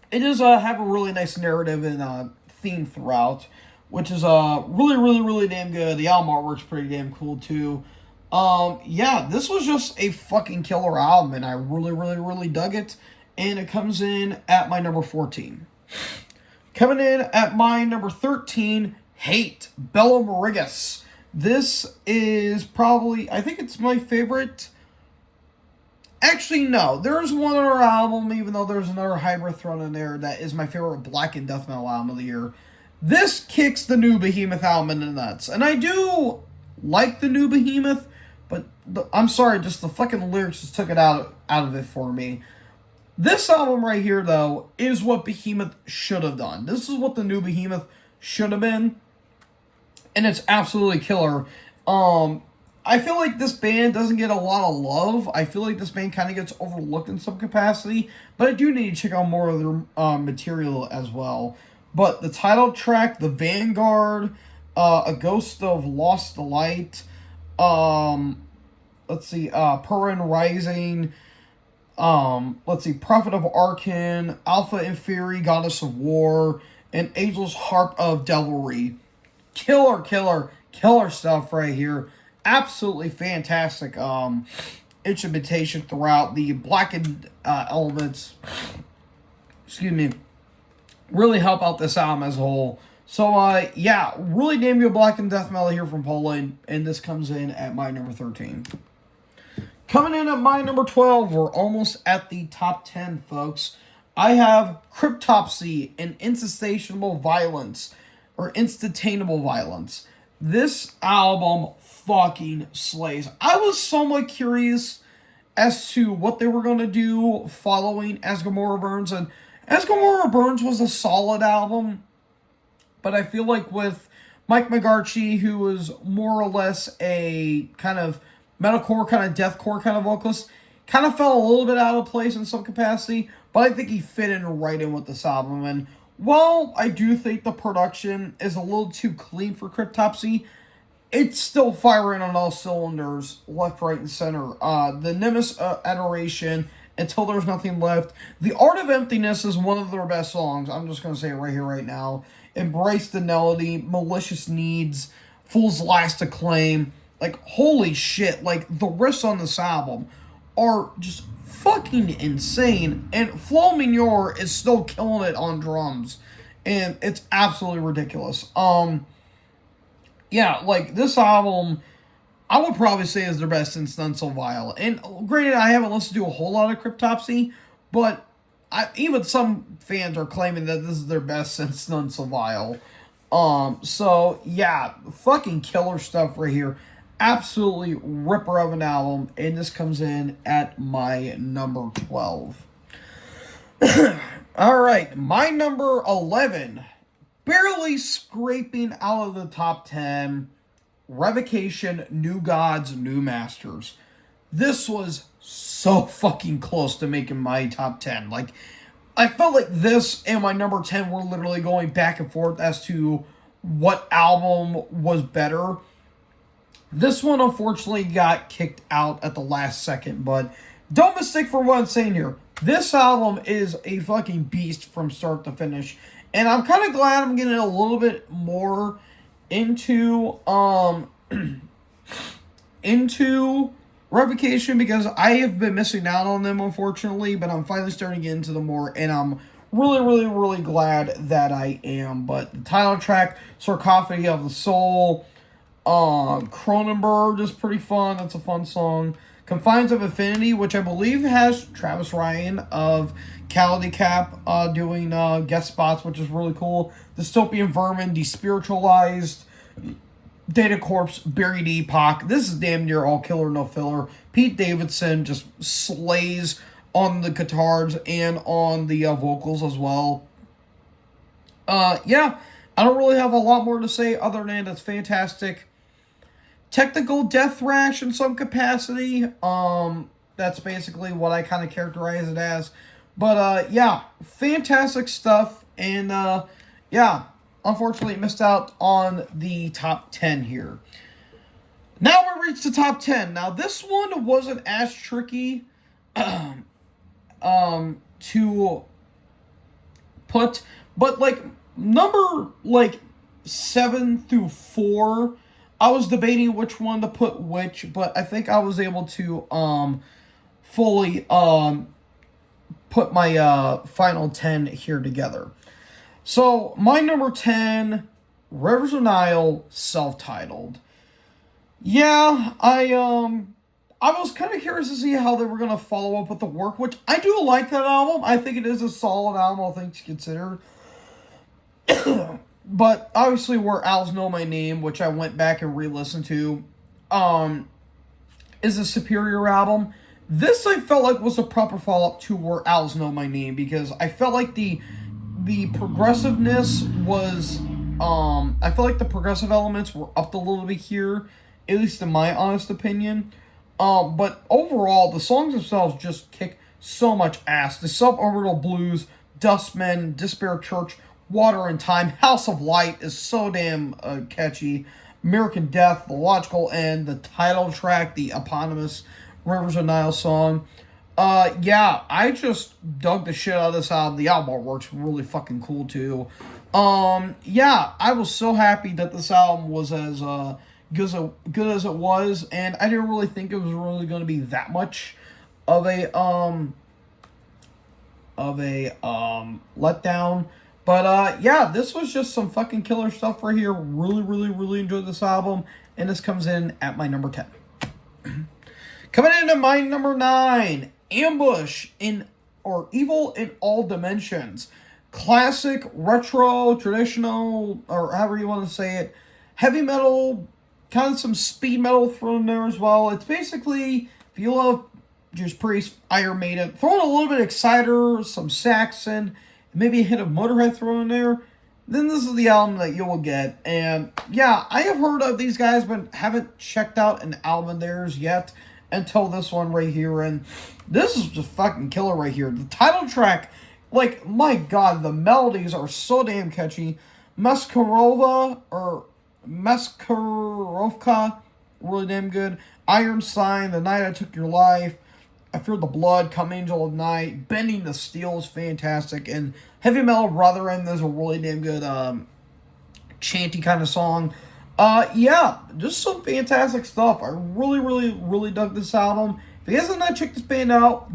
it does have a really nice narrative and theme throughout, which is really, really, really damn good. The album artwork's pretty damn cool, too. Yeah, this was just a fucking killer album, and I really, really, really dug it. And it comes in at my number 14. Coming in at my number 13, Hate, Bella Morigas. This is probably, I think it's my favorite. Actually, no. There's one other album, even though there's another hybrid thrown in there, that is my favorite black and death metal album of the year. This kicks the new Behemoth album in the nuts. And I do like the new Behemoth, but I'm sorry, just the fucking lyrics just took it out of it for me. This album right here, though, is what Behemoth should have done. This is what the new Behemoth should have been. And it's absolutely killer. I feel like this band doesn't get a lot of love. I feel like this band kind of gets overlooked in some capacity. But I do need to check out more of their material as well. But the title track, The Vanguard, A Ghost of Lost Delight, let's see, Purin Rising, let's see, Prophet of Arkan, Alpha and Fury, Goddess of War, and Angel's Harp of Devilry. Killer stuff right here. Absolutely fantastic instrumentation throughout. The blackened elements, excuse me, really help out this album as a whole. So, yeah, really damn good blackened death metal here from Poland, and this comes in at my number 13. Coming in at my number 12, we're almost at the top 10, folks. I have Cryptopsy and Insatiable Violence, or Instantaneable Violence. This album fucking slays. I was somewhat curious as to what they were going to do following As Gomorrah Burns, and As Gomorrah Burns was a solid album, but I feel like with Mike McGarchy, who was more or less a kind of metalcore, kind of deathcore kind of vocalist, kind of fell a little bit out of place in some capacity, but I think he fit in right in with this album. And while I do think the production is a little too clean for Cryptopsy, it's still firing on all cylinders, left, right, and center. The Nemesis Adoration, Until There's Nothing Left. The Art of Emptiness is one of their best songs. I'm just going to say it right here, right now. Embrace the Melody, Malicious Needs, Fool's Last Acclaim. Like, holy shit. Like, the riffs on this album are just fucking insane. And Flo Minor is still killing it on drums. And it's absolutely ridiculous. Yeah, like, this album, I would probably say is their best since None So Vile. And granted, I haven't listened to a whole lot of Cryptopsy, but even some fans are claiming that this is their best since None So Vile. So, yeah, fucking killer stuff right here. Absolutely ripper of an album, and this comes in at my number 12. All right, my number 11, barely scraping out of the top 10, Revocation, New Gods, New Masters. This was so fucking close to making my top 10. Like, I felt like this and my number 10 were literally going back and forth as to what album was better. This one, unfortunately, got kicked out at the last second, but don't mistake for what I'm saying here. This album is a fucking beast from start to finish, and I'm kind of glad I'm getting a little bit more into into Revocation, because I have been missing out on them, unfortunately, but I'm finally starting to get into them more, and I'm really glad that I am. But the title track, Sarcophagi of the Soul, Cronenberg is pretty fun. That's a fun song. Confines of Infinity, which I believe has Travis Ryan of Cality Cap doing guest spots, which is really cool. Dystopian Vermin, Despiritualized, Data Corpse, Buried Epoch. This is damn near all killer, no filler. Pete Davidson just slays on the guitars and on the vocals as well. Yeah, I don't really have a lot more to say other than it's fantastic. Technical death thrash in some capacity. That's basically what I kind of characterize it as. But, yeah, fantastic stuff. And, yeah, unfortunately missed out on the top 10 here. Now we reach the top 10. Now, this one wasn't as tricky to put. But, like, number, 7 through 4... I was debating which one to put which, but I think I was able to fully put my final 10 here together. So, my number 10, Rivers of Nihil, self-titled. Yeah, I was kind of curious to see how they were gonna follow up with the work, which I do like that album. I think it is a solid album, all things considered. But obviously, where Owls Know My Name, which I went back and re-listened to, um, is a superior album. This I felt like was a proper follow up to Where Owls Know My Name, because I felt like the progressiveness was I feel like the progressive elements were upped a little bit here, at least in my honest opinion. But overall, the songs themselves just kick so much ass. The Suborbital Blues, Dustmen, Despair Church, Water and Time, House of Light is so damn catchy. American Death, The Logical End, the title track, the eponymous Rivers of Nile song. Yeah, I just dug the shit out of this album. The album artwork's really fucking cool too. Yeah, I was so happy that this album was as good as it was, and I didn't really think it was really going to be that much of a letdown. But yeah, this was just some fucking killer stuff right here. Really, really, really enjoyed this album, and this comes in at my number 10. Coming in at my number 9, Ambush in or Evil in All Dimensions. Classic, retro, traditional, or however you want to say it. Heavy metal, kind of some speed metal thrown in there as well. It's basically, if you love Judas Priest, Iron Maiden, throw in a little bit of Exciter, some Saxon, maybe a hit of Motorhead thrown in there, then this is the album that you will get. And yeah, I have heard of these guys, but haven't checked out an album of theirs yet until this one right here. And this is just fucking killer right here. The title track, like, my god, the melodies are so damn catchy. Maskarovka, really damn good. Iron Sign, The Night I Took Your Life, I Fear the Blood, Come Angel of Night, Bending the Steel is fantastic, and Heavy Metal Brotherhood is a really damn good chanty kind of song. Yeah, just some fantastic stuff. I really, really, really dug this album. If you guys have not checked this band out,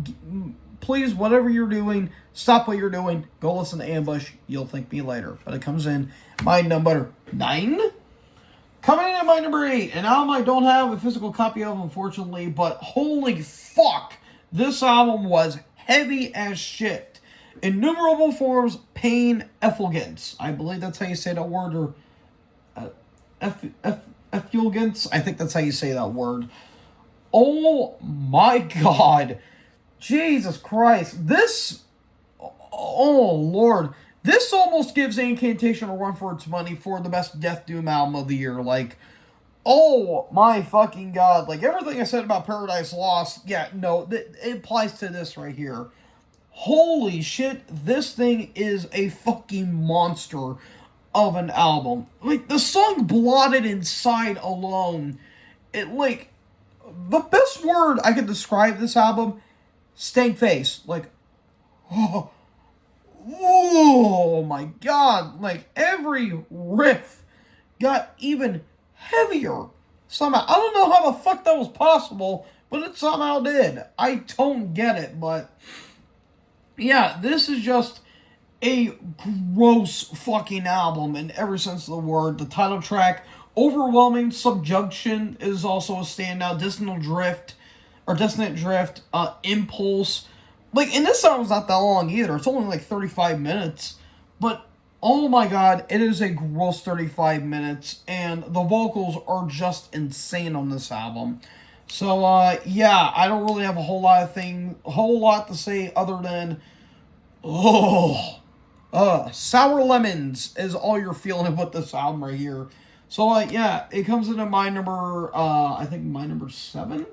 please, whatever you're doing, stop what you're doing, go listen to Ambush. You'll thank me later. But it comes in my number 9. Coming in at my number 8, an album I don't have a physical copy of, unfortunately, but holy fuck, this album was heavy as shit. Innumerable Forms, Pain, Effulgence. I believe that's how you say that word, or effulgence. I think that's how you say that word. Oh my god. Jesus Christ. This, oh Lord. This almost gives Incantation a run for its money for the best Death Doom album of the year. Like, oh my fucking god. Like, everything I said about Paradise Lost, yeah, no, it applies to this right here. Holy shit, this thing is a fucking monster of an album. Like, the song Blotted Inside alone, it, like, the best word I could describe this album, stank face. Like, oh my god, like every riff got even heavier somehow. I don't know how the fuck that was possible, but it somehow did. I don't get it, but yeah, this is just a gross fucking album in every sense of the word. The title track, Overwhelming Subjunction, is also a standout. Dissonant Drift, Impulse. Like, and this song's not that long either. It's only like 35 minutes. But, oh my god, it is a gross 35 minutes. And the vocals are just insane on this album. So, yeah, I don't really have a whole lot to say other than, sour lemons is all you're feeling with this album right here. So, yeah, it comes into my number, I think my number 7?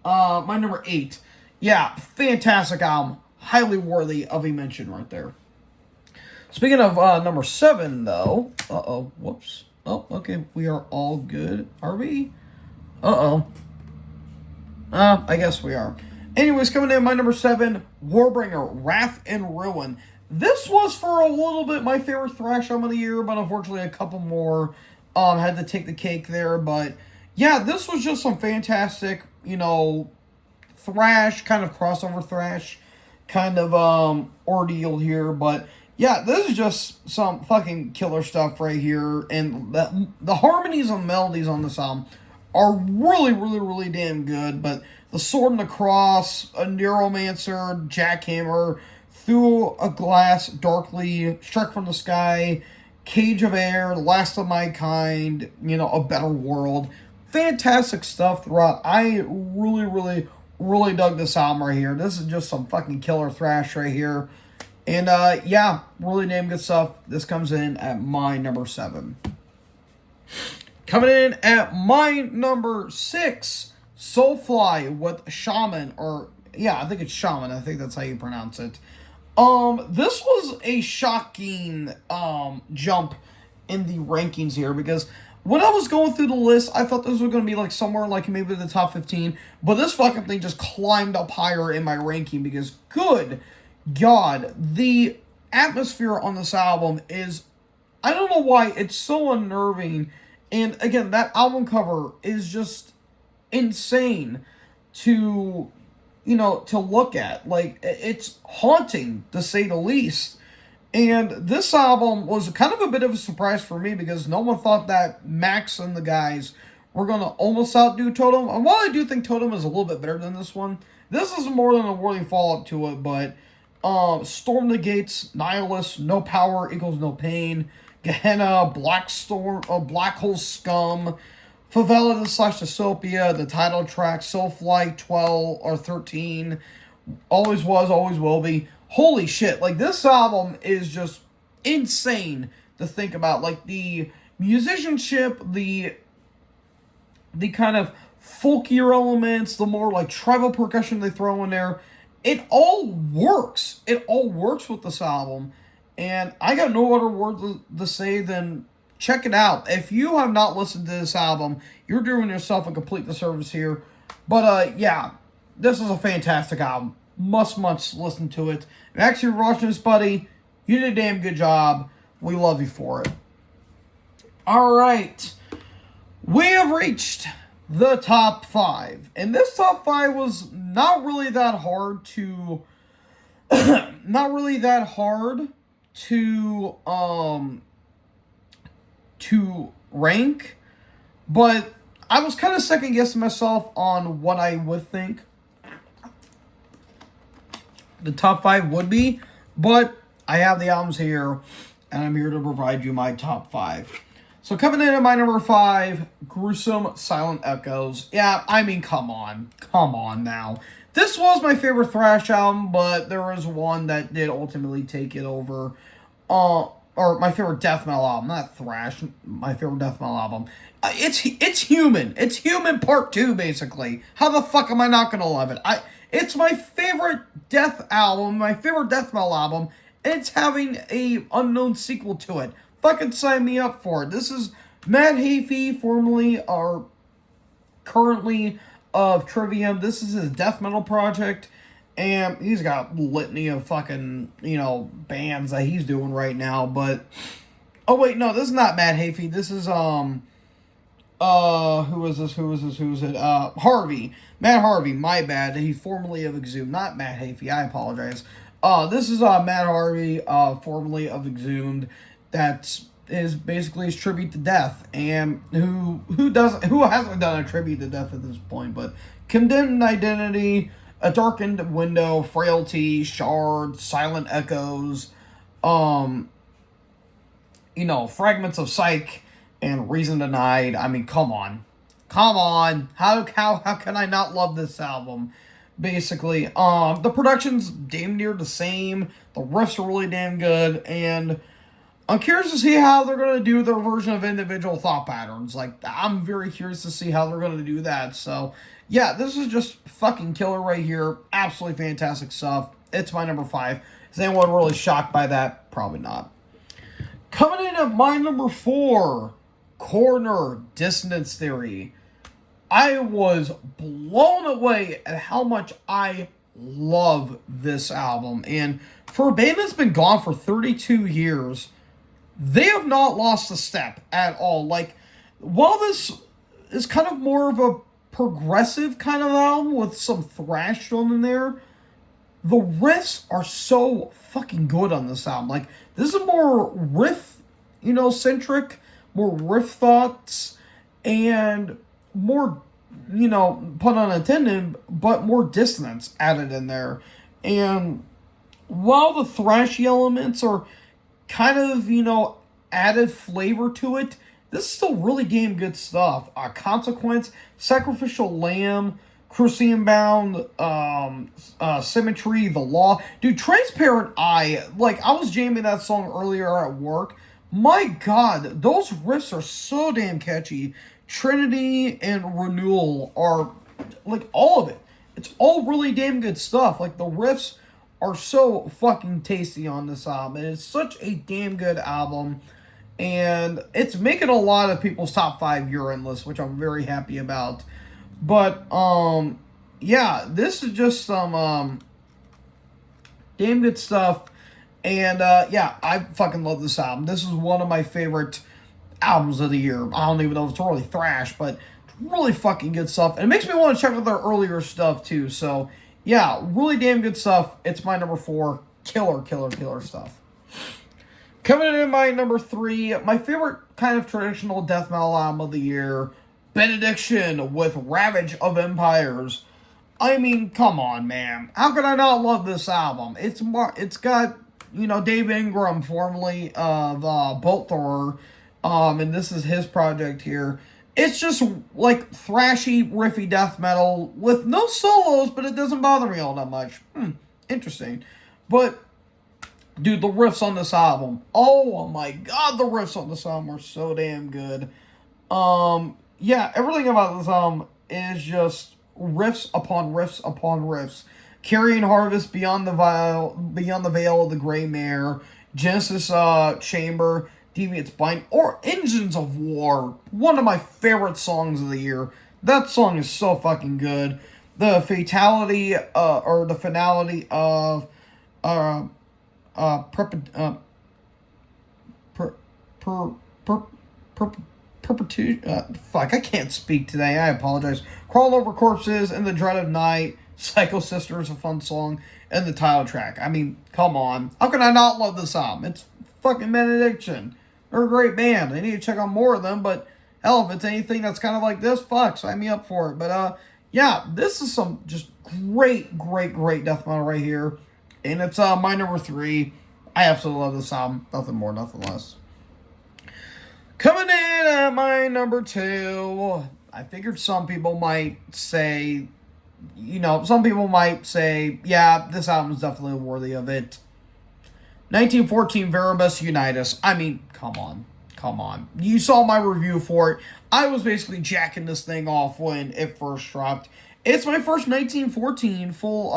My number 8. Yeah, fantastic album. Highly worthy of a mention right there. Speaking of number 7, though. Uh-oh. Whoops. Oh, okay. We are all good. Are we? Uh-oh. I guess we are. Anyways, coming in my number 7, Warbringer, Wrath and Ruin. This was for a little bit my favorite thrash album of the year, but unfortunately a couple more had to take the cake there. But yeah, this was just some fantastic, thrash, kind of crossover thrash kind of ordeal here. But yeah, this is just some fucking killer stuff right here. And the harmonies and melodies on this album are really, really, really damn good. But The Sword and the Cross, A Neuromancer, Jackhammer, Through a Glass Darkly, Struck from the Sky, Cage of Air, The Last of My Kind, A Better World. Fantastic stuff throughout. I really, really, really dug this album right here. This is just some fucking killer thrash right here. And yeah, really damn good stuff. This comes in at my number 7. Coming in at my number 6, Soulfly with Shaman, I think it's Shaman. I think that's how you pronounce it. This was a shocking jump in the rankings here, because when I was going through the list, I thought this was going to be like somewhere like maybe the top 15, but this fucking thing just climbed up higher in my ranking, because good God, the atmosphere on this album is, I don't know why, it's so unnerving. And again, that album cover is just insane to look at. Like, it's haunting, to say the least. And this album was kind of a bit of a surprise for me, because no one thought that Max and the guys were going to almost outdo Totem. And while I do think Totem is a little bit better than this one, this is more than a worthy follow-up to it. But Storm the Gates, Nihilist, No Power Equals No Pain, Gehenna, Black Hole Scum, Favela Dystopia, the title track, Soulfly 12 or 13, Always Was, Always Will Be. Holy shit, like, this album is just insane to think about. Like, the musicianship, the kind of folkier elements, the more, like, tribal percussion they throw in there, it all works. It all works with this album. And I got no other word to say than check it out. If you have not listened to this album, you're doing yourself a complete disservice here. But, yeah, this is a fantastic album. Must listen to it. If actually you're watching this, buddy, you did a damn good job. We love you for it. Alright. We have reached the top 5. And this top 5 was not really that hard to... to rank. But I was kind of second guessing myself on what I would think the top 5 would be, but I have the albums here, and I'm here to provide you my top 5. So coming in at my number 5, Gruesome Silent Echoes. Yeah, I mean, come on now. This was my favorite thrash album, but there was one that did ultimately take it over. Or my favorite death metal album, not thrash, my favorite death metal album. It's Human. It's Human Part 2, basically. How the fuck am I not gonna love it? It's my favorite death album, my favorite death metal album, and it's having a unknown sequel to it. Fucking sign me up for it. This is Matt Heafy, currently of Trivium. This is his death metal project, and he's got a litany of fucking, bands that he's doing right now, but... Oh, wait, no, this is not Matt Heafy. This is, who is it? Harvey. Matt Harvey, my bad. He's formerly of Exhumed, not Matt Heafy. I apologize. This is, Matt Harvey, formerly of Exhumed. That is basically his tribute to death. And who hasn't done a tribute to death at this point, but Condemned Identity, A Darkened Window, Frailty, Shard, Silent Echoes, Fragments of Psych, and Reason Denied. I mean, come on. How can I not love this album? Basically, the production's damn near the same. The riffs are really damn good, and I'm curious to see how they're going to do their version of Individual Thought Patterns. Like, I'm very curious to see how they're going to do that. So, yeah, this is just fucking killer right here. Absolutely fantastic stuff. It's my number 5. Is anyone really shocked by that? Probably not. Coming in at my number 4, Coroner Dissonance Theory. I was blown away at how much I love this album. And for a band that's been gone for 32 years, they have not lost a step at all. Like, while this is kind of more of a progressive kind of album with some thrash thrown in there, the riffs are so fucking good on this album. Like, this is more riff, centric, more riff thoughts, and more, pun unintended, but more dissonance added in there. And while the thrashy elements are kind of, added flavor to it, this is still really damn good stuff. Consequence, Sacrificial Lamb, Crucian Bound, Symmetry, The Law. Dude, Transparent Eye, like, I was jamming that song earlier at work. My god, those riffs are so damn catchy. Trinity and Renewal are, like, all of it. It's all really damn good stuff. Like, the riffs are so fucking tasty on this album. It's such a damn good album. And it's making a lot of people's top 5 year-end lists, which I'm very happy about. But, yeah, this is just some, damn good stuff. And, yeah, I fucking love this album. This is one of my favorite albums of the year. I don't even know if it's really thrash, but really fucking good stuff. And it makes me want to check out their earlier stuff, too. So, yeah, really damn good stuff. It's my number 4. Killer stuff. Coming in my number 3, my favorite kind of traditional death metal album of the year, Benediction with Ravage of Empires. I mean, come on, man. How could I not love this album? It's got, Dave Ingram, formerly of Bolt Thrower, and this is his project here. It's just like thrashy, riffy death metal with no solos, but it doesn't bother me all that much. Interesting. But, dude, the riffs on this album, oh my god, the riffs on this album are so damn good. Yeah, everything about this album is just riffs upon riffs upon riffs. Carrion Harvest, Beyond the Veil of the Grey Mare, Genesis Chamber, Deviant's Bind, or Engines of War, one of my favorite songs of the year. That song is so fucking good. The finality of fuck, I can't speak today. I apologize. Crawl Over Corpses and The Dread of Night. Psycho Sister is a fun song. And the title track. I mean, come on. How can I not love this album? It's fucking Benediction. They're a great band. I need to check out more of them, but hell, if it's anything that's kind of like this, fuck, sign me up for it. But, yeah, this is some just great death metal right here. And it's my number 3. I absolutely love this album. Nothing more, nothing less. Coming in at my number 2, I figured some people might say, yeah, this album is definitely worthy of it. 1914 Veribus Unitus. I mean, come on. You saw my review for it. I was basically jacking this thing off when it first dropped. It's my first 1914 full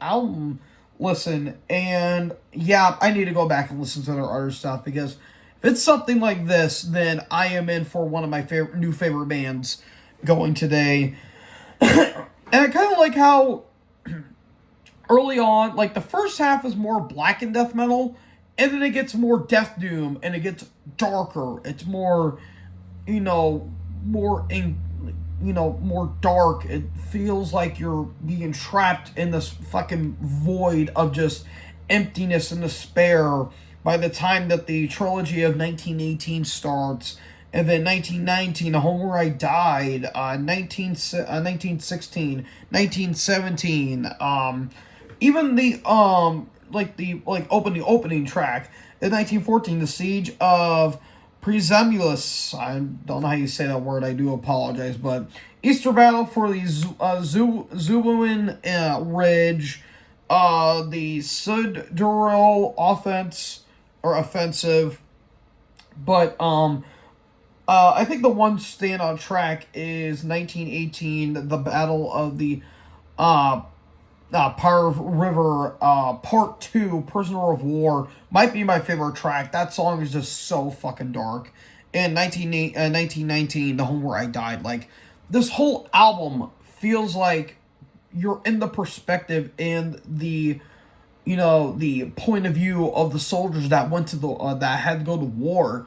album listen, and yeah, I need to go back and listen to their other stuff, because if it's something like this, then I am in for one of my new favorite bands going today. And I kind of like how early on, like the first half is more black and death metal, and then it gets more death doom, and it gets darker. It's more, more dark. It feels like you're being trapped in this fucking void of just emptiness and despair by the time that the trilogy of 1918 starts. And then 1919, The Home Where I Died, 1916, 1917, even the opening track, in 1914, The Siege of Presumulus. I don't know how you say that word, I do apologize, but Easter Battle for the Zuluan Ridge, the Suduril offensive, but I think the one standout track is 1918, the Battle of the Parv River, Part 2, Prisoner of War, might be my favorite track. That song is just so fucking dark. And 1919, The Home Where I Died. Like, this whole album feels like you're in the perspective and the point of view of the soldiers that went to that had to go to war.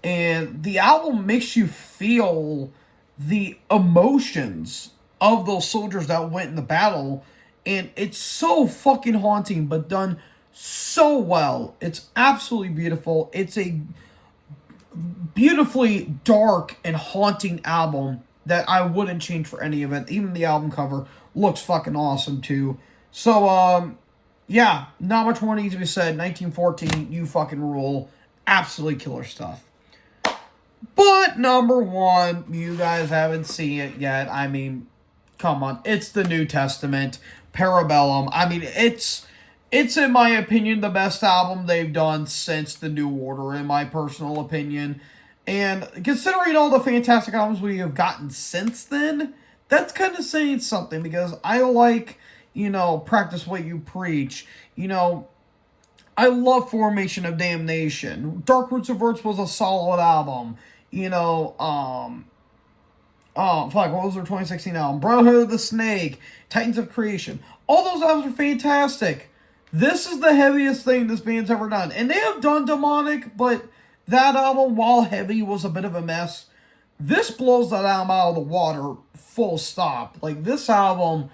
And the album makes you feel the emotions of those soldiers that went in the battle. And it's so fucking haunting, but done so well. It's absolutely beautiful. It's a beautifully dark and haunting album. that I wouldn't change for any of it. Even the album cover looks fucking awesome too. So, yeah, not much more needs to be said. 1914, you fucking rule. Absolutely killer stuff. But number one, you guys haven't seen it yet. I mean, come on. It's the New Testament, Parabellum. I mean, it's in my opinion the best album they've done since the New Order, in my personal opinion. And considering all the fantastic albums we have gotten since then, that's kind of saying something, because I like, Practice What You Preach. I love Formation of Damnation. Dark Roots of Roots was a solid album. What was their 2016 album? Brotherhood of the Snake, Titans of Creation. All those albums are fantastic. This is the heaviest thing this band's ever done. And they have done Demonic, but that album, while heavy, was a bit of a mess. This blows that album out of the water, full stop. Like, this album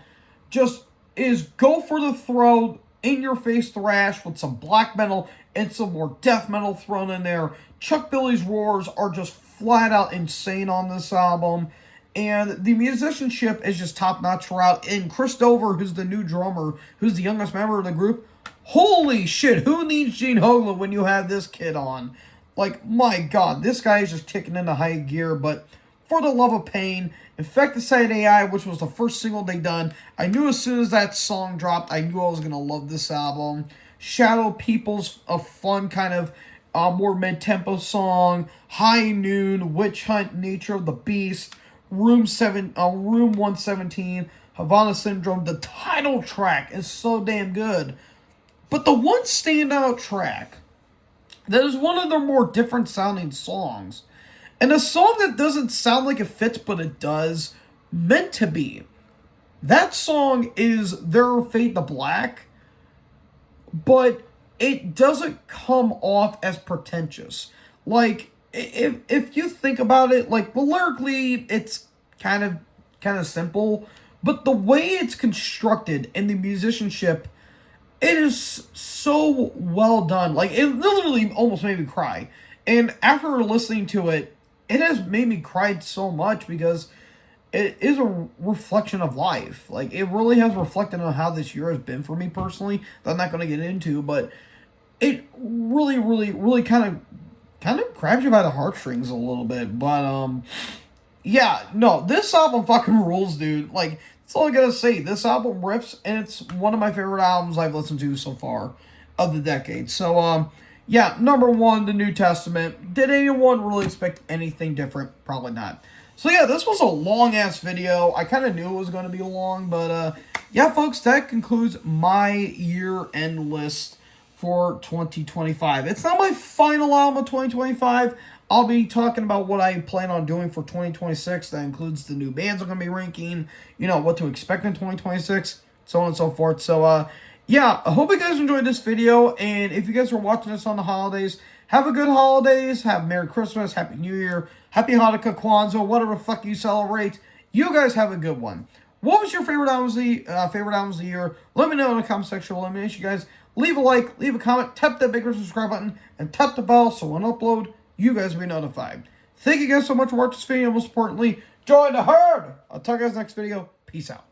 just is go for the throat, in-your-face thrash with some black metal and some more death metal thrown in there. Chuck Billy's roars are just flat-out insane on this album. And the musicianship is just top-notch throughout. And Chris Dover, who's the new drummer, who's the youngest member of the group, holy shit, who needs Gene Hoglan when you have this kid on? Like, my God, this guy is just kicking into high gear. But For the Love of Pain, Infecticide AI, which was the first single they done, I knew as soon as that song dropped, I knew I was going to love this album. Shadow People's a fun kind of more mid-tempo song. High Noon, Witch Hunt, Nature of the Beast, Room 117, Havana Syndrome. The title track is so damn good. But the one standout track that is one of their more different sounding songs, and a song that doesn't sound like it fits, but it does, Meant to Be. That song is their Fade to Black, but it doesn't come off as pretentious. Like, if you think about it, like, lyrically, it's kind of simple, but the way it's constructed and the musicianship, it is so well done. Like, it literally almost made me cry. And after listening to it, it has made me cry so much, because it is a reflection of life. Like, it really has reflected on how this year has been for me personally, that I'm not going to get into, but it really, really, really kind of grabs you by the heartstrings a little bit. But, yeah, no, this album fucking rules, dude. Like, that's all I gotta say. This album rips, and it's one of my favorite albums I've listened to so far of the decade. So, yeah, number one, the New Testament. Did anyone really expect anything different? Probably not. So, yeah, this was a long-ass video. I kind of knew it was going to be long, but, yeah, folks, that concludes my year-end list for 2025. It's not my final album of 2025. I'll be talking about what I plan on doing for 2026. That includes the new bands I'm going to be ranking, what to expect in 2026, so on and so forth. So, yeah, I hope you guys enjoyed this video, and if you guys are watching this on the holidays, have a good holidays, have Merry Christmas, Happy New Year, Happy Hanukkah, Kwanzaa, whatever the fuck you celebrate. You guys have a good one. What was your favorite albums of the year? Let me know in the comment section. Let me know, you guys. Leave a like, leave a comment, tap that big red subscribe button, and tap the bell so when I upload, you guys will be notified. Thank you guys so much for watching this video. Most importantly, join the herd. I'll talk to you guys next video. Peace out.